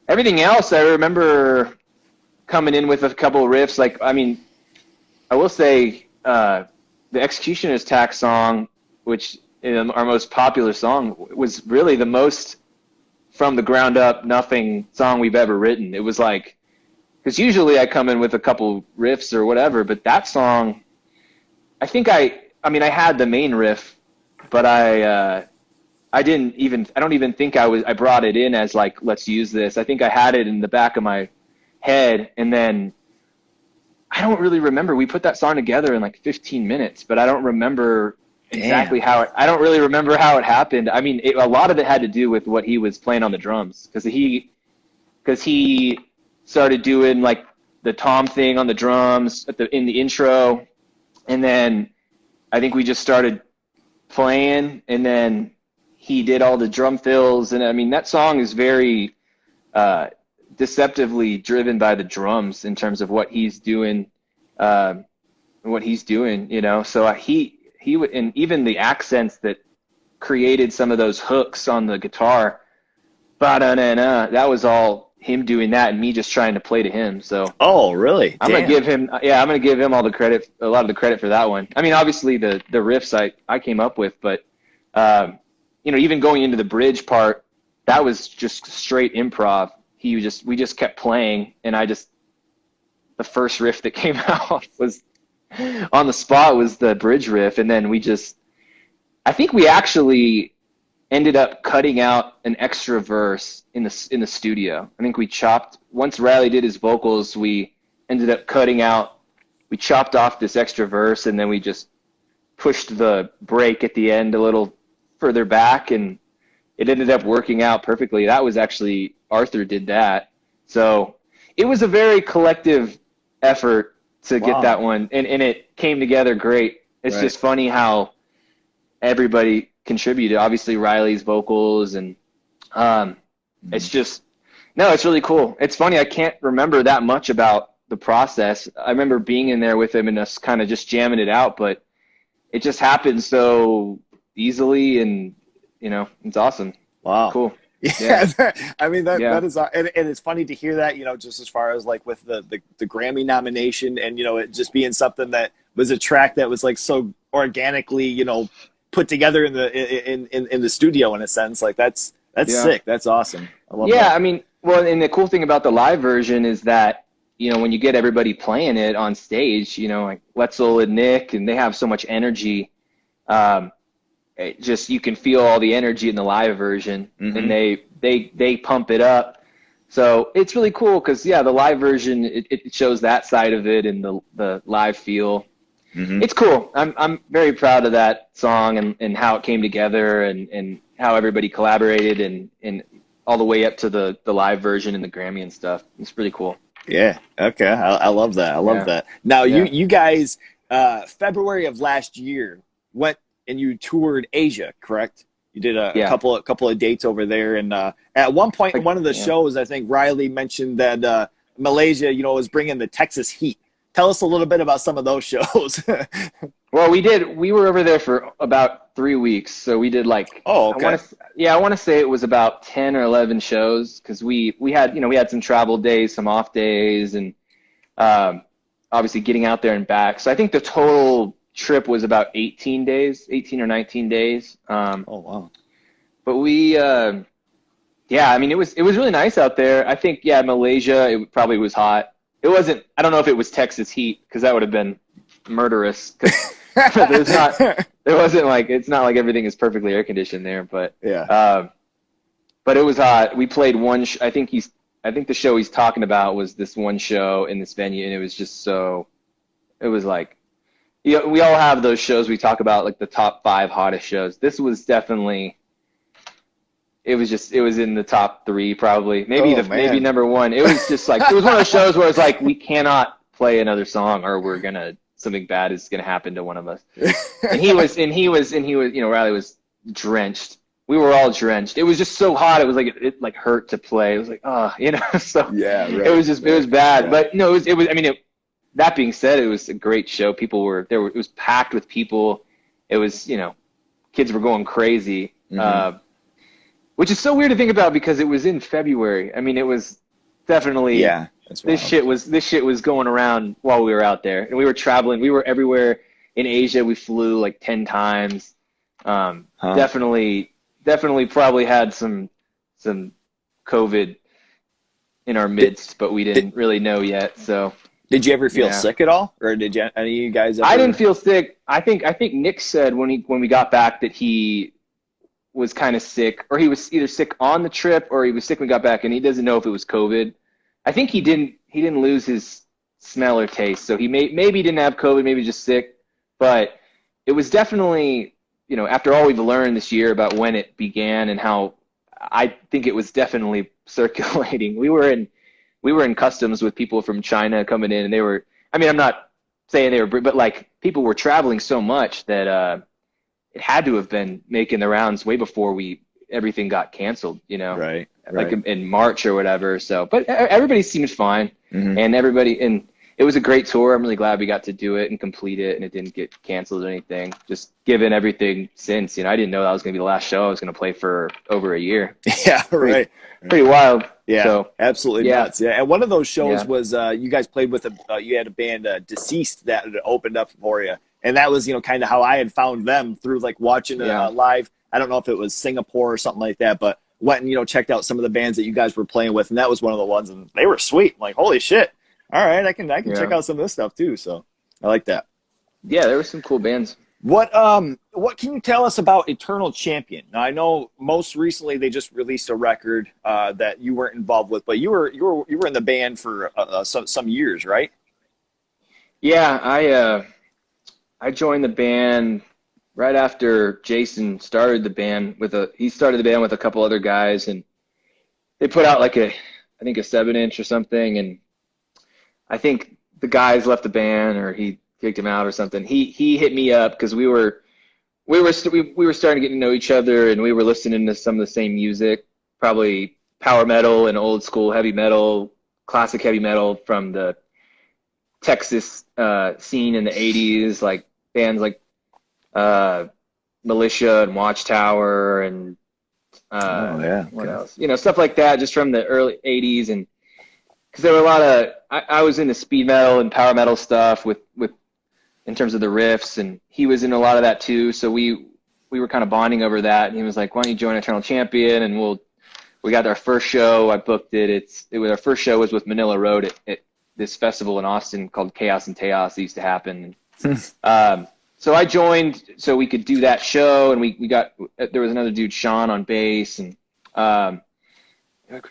[SPEAKER 2] Everything else, I remember coming in with a couple of riffs. Like, I will say the Executioner's Tax song, which is our most popular song, was really the most from the ground up, nothing song we've ever written. It was like, because usually I come in with a couple riffs or whatever, but that song, I think I had the main riff, but I I don't even think I brought it in as like, let's use this. I think I had it in the back of my head, and then I don't really remember. We put that song together in like 15 minutes, but I don't remember exactly I don't really remember how it happened. I mean, a lot of it had to do with what he was playing on the drums, because he started doing like the tom thing on the drums in the intro, and then I think we just started playing, and then he did all the drum fills. And I mean, that song is very deceptively driven by the drums in terms of what he's doing, you know. So he would, and even the accents that created some of those hooks on the guitar, that was all him doing that, and me just trying to play to him. So
[SPEAKER 3] oh, really?
[SPEAKER 2] I'm gonna give him all the credit, a lot of the credit for that one. I mean, obviously the riffs I came up with, but you know, even going into the bridge part, that was just straight improv. We just kept playing, and the first riff that came out was on the spot was the bridge riff, and then I think we actually ended up cutting out an extra verse in the studio. I think once Riley did his vocals, we ended up we chopped off this extra verse, and then we just pushed the break at the end a little further back, and it ended up working out perfectly. That was actually, Arthur did that. So it was a very collective effort to get that one, and it came together great. It's just funny how everybody contributed. Obviously Riley's vocals, and it's really cool. It's funny, I can't remember that much about the process. I remember being in there with him and us kind of just jamming it out, but it just happened so easily, and you know, it's awesome.
[SPEAKER 3] Wow.
[SPEAKER 2] Cool.
[SPEAKER 3] Yeah. I mean, that is, and it's funny to hear that, you know, just as far as like with the Grammy nomination, and, you know, it just being something that was a track that was like so organically, you know, put together in the studio, in a sense. Like that's sick. That's awesome. I love that.
[SPEAKER 2] I mean, well, and the cool thing about the live version is that, you know, when you get everybody playing it on stage, you know, like Wetzel and Nick, and they have so much energy, you can feel all the energy in the live version, and they pump it up. So it's really cool, because the live version, it shows that side of it, and the live feel. It's cool. I'm very proud of that song, and how it came together, and how everybody collaborated, and all the way up to the live version and the Grammy and stuff. It's pretty cool.
[SPEAKER 3] Yeah. Okay. I love that. I love that. Now you guys, February of last year went and you toured Asia, correct? You did a couple of dates over there, and at one point in one of the shows, I think Riley mentioned that Malaysia, you know, was bringing the Texas heat. Tell us a little bit about some of those shows.
[SPEAKER 2] Well, we were over there for about 3 weeks, so we did like,
[SPEAKER 3] oh, okay.
[SPEAKER 2] I want to say it was about 10 or 11 shows, because we had some travel days, some off days, and obviously getting out there and back. So I think the total trip was about 18 or 19 days.
[SPEAKER 3] Oh, wow.
[SPEAKER 2] But we, I mean, it was really nice out there. I think, Malaysia, it probably was hot. It wasn't, I don't know if it was Texas heat, because that would have been murderous. It's not like everything is perfectly air conditioned there, but but it was hot. We played one, I think the show he's talking about was this one show in this venue, and it was just it was like, we all have those shows we talk about, like the top 5 hottest shows. This was definitely, it was in the top 3 probably, maybe number 1. It was just like, it was one of those shows where it's like, we cannot play another song, or something bad is gonna happen to one of us. And he was, you know, Riley was drenched. We were all drenched. It was just so hot. It was like, it like hurt to play. It was like, you know, so it was just, it was bad. But no, it was, I mean, that being said, it was a great show. People were there. It was packed with people. It was, you know, kids were going crazy, which is so weird to think about, because it was in February. I mean, it was definitely this shit was going around while we were out there, and we were traveling. We were everywhere in Asia. We flew like 10 times. Definitely probably had some COVID in our midst, but we didn't really know yet. So.
[SPEAKER 3] Did you ever feel sick at all, or did any of you guys ever?
[SPEAKER 2] I didn't feel sick. I think Nick said when we got back that he was kind of sick, or he was either sick on the trip or he was sick when he got back, and he doesn't know if it was COVID. I think he didn't lose his smell or taste, so he maybe didn't have COVID, maybe just sick. But it was definitely, you know, after all we've learned this year about when it began and how I think it was definitely circulating. We were in customs with people from China coming in, and they were, I mean, I'm not saying they were, but like people were traveling so much that it had to have been making the rounds way before everything got canceled, you know,
[SPEAKER 3] Right.
[SPEAKER 2] like in March or whatever. So, but everybody seemed fine, and it was a great tour. I'm really glad we got to do it and complete it, and it didn't get canceled or anything. Just given everything since, you know, I didn't know that was going to be the last show I was going to play for over a year.
[SPEAKER 3] Yeah, right.
[SPEAKER 2] Pretty wild.
[SPEAKER 3] Yeah,
[SPEAKER 2] so,
[SPEAKER 3] absolutely nuts. Yeah, and one of those shows
[SPEAKER 2] Yeah.
[SPEAKER 3] was you guys played with you had a band Deceased that had opened up for you, and that was, you know, kind of how I had found them through like watching a live. I don't know if it was Singapore or something like that, but went and, you know, checked out some of the bands that you guys were playing with, and that was one of the ones, and they were sweet. I'm like, holy shit! All right, I can check out some of this stuff too. So I like that.
[SPEAKER 2] Yeah, there were some cool bands.
[SPEAKER 3] What can you tell us about Eternal Champion? Now, I know most recently they just released a record that you weren't involved with, but you were in the band for some years, right?
[SPEAKER 2] Yeah, I joined the band right after Jason started the band he started the band with a couple other guys, and they put out like I think a 7-inch or something, and I think the guys left the band or he kicked him out or something. He hit me up because we were starting to get to know each other, and we were listening to some of the same music, probably power metal and old school heavy metal, classic heavy metal from the Texas scene in the 80s, like bands like Militia and Watchtower and what else? You know, stuff like that, just from the early 80s. And because there were a lot of, I was into speed metal and power metal stuff with in terms of the riffs, and he was in a lot of that too. So we were kind of bonding over that. And he was like, "Why don't you join Eternal Champion?" And we got our first show. I booked it. Our first show was with Manila Road at this festival in Austin called Chaos and Teos. It used to happen. So I joined so we could do that show, and we got, there was another dude, Sean, on bass, and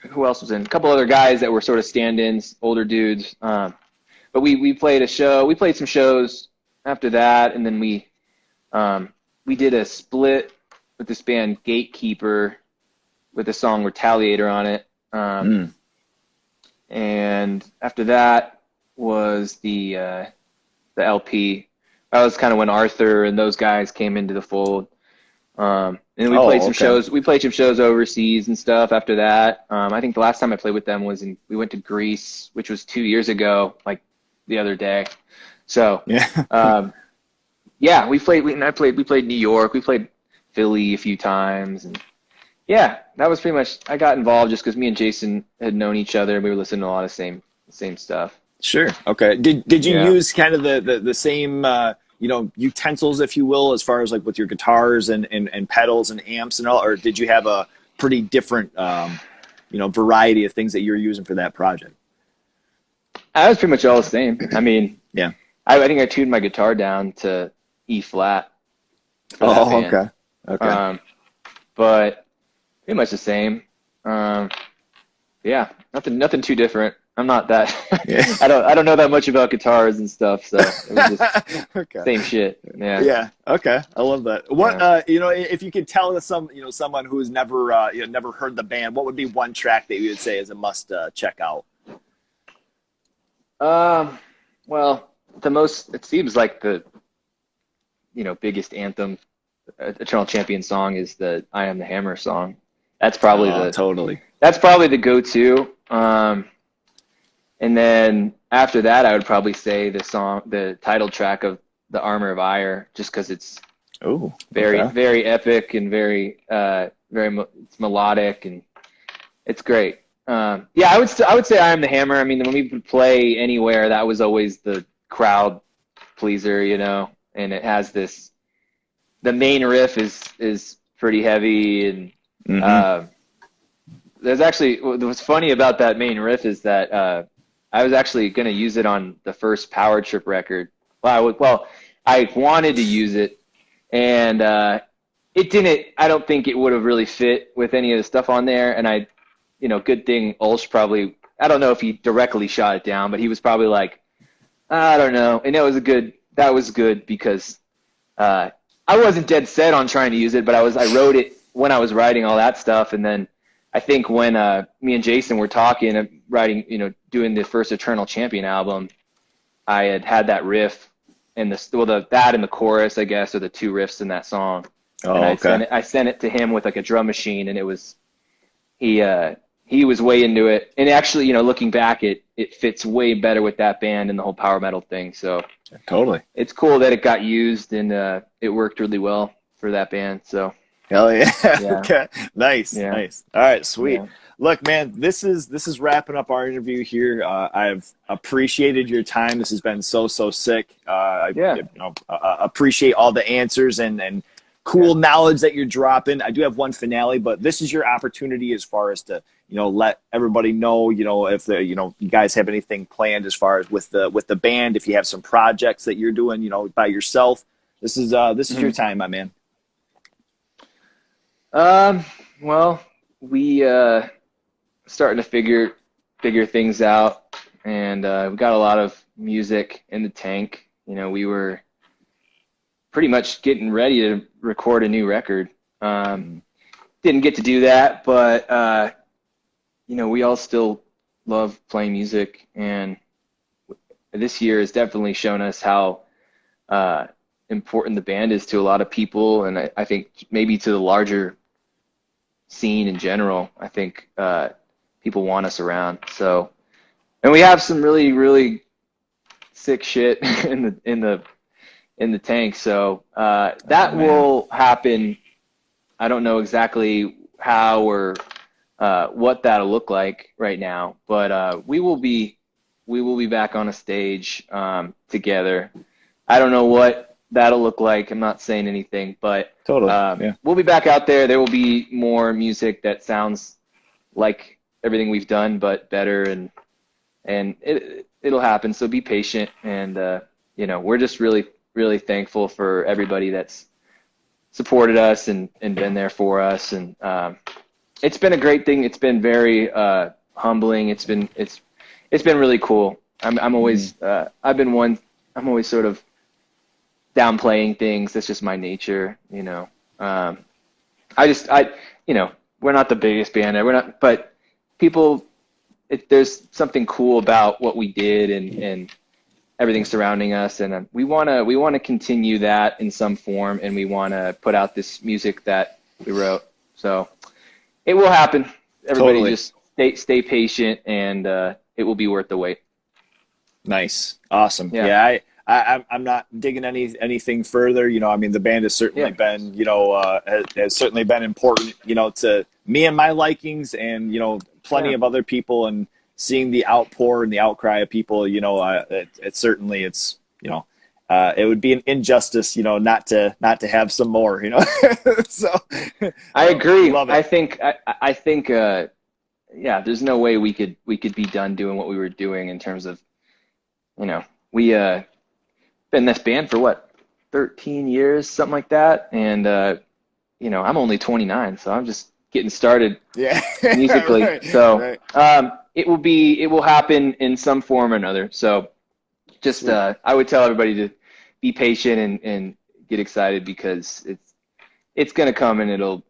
[SPEAKER 2] who else was in? A couple other guys that were sort of stand-ins, older dudes. But we played a show. We played some shows after that, and then we did a split with this band Gatekeeper with the song Retaliator on it. And after that was the LP. That was kind of when Arthur and those guys came into the fold. And we played some shows. We played some shows overseas and stuff after that. I think the last time I played with them was we went to Greece, which was 2 years ago, like the other day. So we played New York. We played Philly a few times, and yeah, that was pretty much. I got involved just because me and Jason had known each other, and we were listening to a lot of same stuff.
[SPEAKER 3] Sure. Okay. Did you use kind of the same utensils, if you will, as far as like with your guitars and pedals and amps and all, or did you have a pretty different variety of things that you're using for that project?
[SPEAKER 2] I was pretty much all the same. I mean,
[SPEAKER 3] yeah.
[SPEAKER 2] I think I tuned my guitar down to E flat.
[SPEAKER 3] Okay.
[SPEAKER 2] But pretty much the same. Nothing too different. I'm not that. I don't know that much about guitars and stuff, so it was just same shit. Yeah.
[SPEAKER 3] Yeah. Okay. I love that. What if you could tell us someone who's never never heard the band, what would be one track that you would say is a must check out?
[SPEAKER 2] Well, it seems like the biggest anthem, Eternal Champion song is the "I Am the Hammer" song. That's probably That's probably the go-to. And then after that, I would probably say the title track of the Armor of Ire, just because it's very epic and very it's melodic and it's great. I would say I Am the Hammer. I mean, when we would play anywhere, that was always the crowd pleaser, and it has the main riff is pretty heavy, and there's actually, what's funny about that main riff is that I was actually going to use it on the first Power Trip record. I wanted to use it, and it didn't. I don't think it would have really fit with any of the stuff on there. And good thing Ulsh probably. I don't know if he directly shot it down, but he was probably like, I don't know. And that was good because I wasn't dead set on trying to use it, but I wrote it when I was writing all that stuff. And then I think when me and Jason were talking and writing, doing the first Eternal Champion album, I had that riff and that and the chorus, I guess, are the two riffs in that song.
[SPEAKER 3] Oh,
[SPEAKER 2] and
[SPEAKER 3] okay.
[SPEAKER 2] I sent it to him with like a drum machine, and he was way into it. And actually, looking back, it fits way better with that band and the whole power metal thing. So
[SPEAKER 3] Totally.
[SPEAKER 2] it's cool that it got used, and it worked really well for that band. So
[SPEAKER 3] Hell yeah.
[SPEAKER 2] Yeah.
[SPEAKER 3] Okay. Nice.
[SPEAKER 2] Yeah.
[SPEAKER 3] Nice. All right. Sweet.
[SPEAKER 2] Yeah.
[SPEAKER 3] Look, man, this is wrapping up our interview here. I've appreciated your time. This has been so sick. I appreciate all the answers and cool knowledge that you're dropping. I do have one finale, but this is your opportunity as far as to let everybody know if you guys have anything planned as far as with the band, if you have some projects that you're doing by yourself. This is your time, my man.
[SPEAKER 2] Well, we starting to figure things out, and we got a lot of music in the tank. We were pretty much getting ready to record a new record. Didn't get to do that, but we all still love playing music, and this year has definitely shown us how important the band is to a lot of people, and I think maybe to the larger scene in general. I think people want us around. So, and we have some really, really sick shit in the tank. So that will happen. I don't know exactly how or what that'll look like right now, but we will be back on a stage together. I don't know what that'll look like. I'm not saying anything, but
[SPEAKER 3] Totally.
[SPEAKER 2] we'll be back out there. There will be more music that sounds like everything we've done, but better, and it'll happen. So be patient, and we're just really, really thankful for everybody that's supported us and been there for us, and it's been a great thing. It's been very humbling. It's been really cool. I'm always I'm always sort of downplaying things. That's just my nature, we're not the biggest band, but people, there's something cool about what we did and everything surrounding us, and we want to continue that in some form, and we want to put out this music that we wrote. So it will happen. Everybody
[SPEAKER 3] Totally.
[SPEAKER 2] Just stay patient, and it will be worth the wait.
[SPEAKER 3] Nice. Awesome.
[SPEAKER 2] Yeah.
[SPEAKER 3] I'm not digging anything further. The band has certainly been, has certainly been important, to me and my likings, and, plenty of other people, and seeing the outpour and the outcry of people, it certainly, it would be an injustice, not to have some more, So
[SPEAKER 2] I agree.
[SPEAKER 3] Love it.
[SPEAKER 2] I think, there's no way we could be done doing what we were doing in terms of, we, been in this band for what, 13 years, something like that, and I'm only 29, so I'm just getting started musically.
[SPEAKER 3] Right.
[SPEAKER 2] So it will happen in some form or another. So just I would tell everybody to be patient and get excited, because it's gonna come, and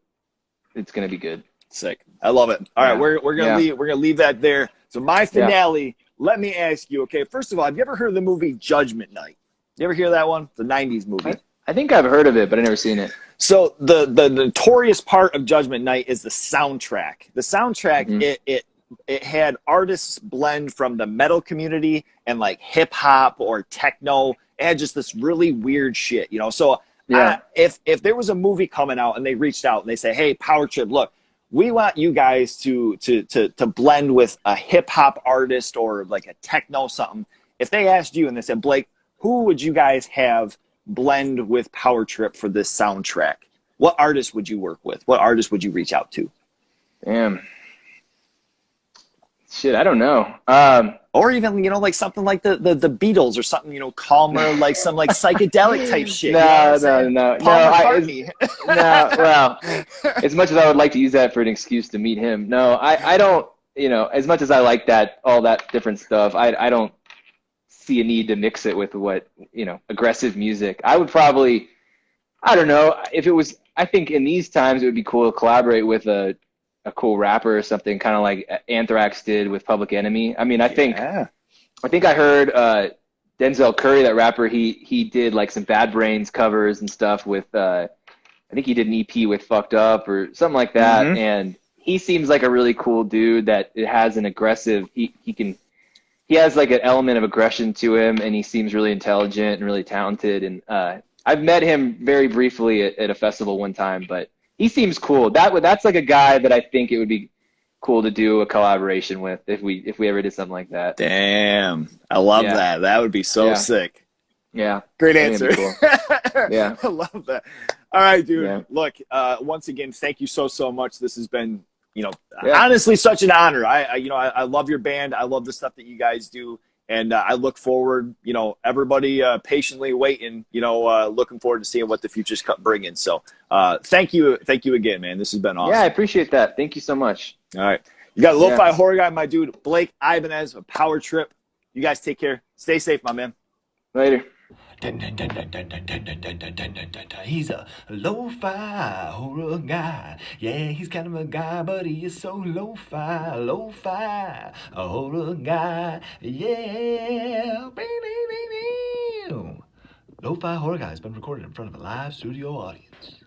[SPEAKER 2] it's gonna be good.
[SPEAKER 3] Sick. I love it. All right, we're gonna leave that there. So my finale. Let me ask you. Okay, first of all, have you ever heard of the movie Judgment Night? You ever hear that one? The 90s movie.
[SPEAKER 2] I think I've heard of it, but I've never seen it.
[SPEAKER 3] So the notorious part of Judgment Night is the soundtrack. The soundtrack, it had artists blend from the metal community and like hip hop or techno. It had just this really weird shit, So if there was a movie coming out and they reached out and they say, "Hey, Power Trip, look, we want you guys to blend with a hip hop artist or like a techno something." If they asked you and they said, "Blake, who would you guys have blend with Power Trip for this soundtrack?" What artist would you work with? What artist would you reach out to?
[SPEAKER 2] Damn. Shit, I don't know.
[SPEAKER 3] Or even, like something like the Beatles or something, calmer, like some like psychedelic type shit.
[SPEAKER 2] No.
[SPEAKER 3] Paul McCartney.
[SPEAKER 2] No, well, as much as I would like to use that for an excuse to meet him, no, I don't, as much as I like all that different stuff, I don't see a need to mix it with what, aggressive music. I would probably, I don't know, if it was, I think in these times it would be cool to collaborate with a cool rapper or something, kind of like Anthrax did with Public Enemy. I mean, I think I heard Denzel Curry, that rapper, he did like some Bad Brains covers and stuff with, I think he did an EP with Fucked Up or something like that.
[SPEAKER 3] Mm-hmm.
[SPEAKER 2] And he seems like a really cool dude that it has an aggressive, he has like an element of aggression to him, and he seems really intelligent and really talented. And I've met him very briefly at a festival one time, but he seems cool. That's like a guy that I think it would be cool to do a collaboration with if we ever did something like that.
[SPEAKER 3] Damn, I love that. That would be so sick.
[SPEAKER 2] Yeah,
[SPEAKER 3] great answer.
[SPEAKER 2] Cool. Yeah,
[SPEAKER 3] I love that. All right, dude.
[SPEAKER 2] Yeah.
[SPEAKER 3] Look, once again, thank you so much. This has been, honestly, such an honor. I love your band. I love the stuff that you guys do. And I look forward, everybody patiently waiting, looking forward to seeing what the future's bringing. So thank you again, man. This has been awesome.
[SPEAKER 2] Yeah, I appreciate that. Thank you so much.
[SPEAKER 3] All right. You got Lo-Fi Horror Guy, my dude, Blake Ibanez of Power Trip. You guys take care. Stay safe, my man.
[SPEAKER 2] Later.
[SPEAKER 1] He's a lo-fi horror guy. Yeah, he's kind of a guy, but he is so lo-fi a horror guy. Yeah. Lo-fi horror guy has been recorded in front of a live studio audience.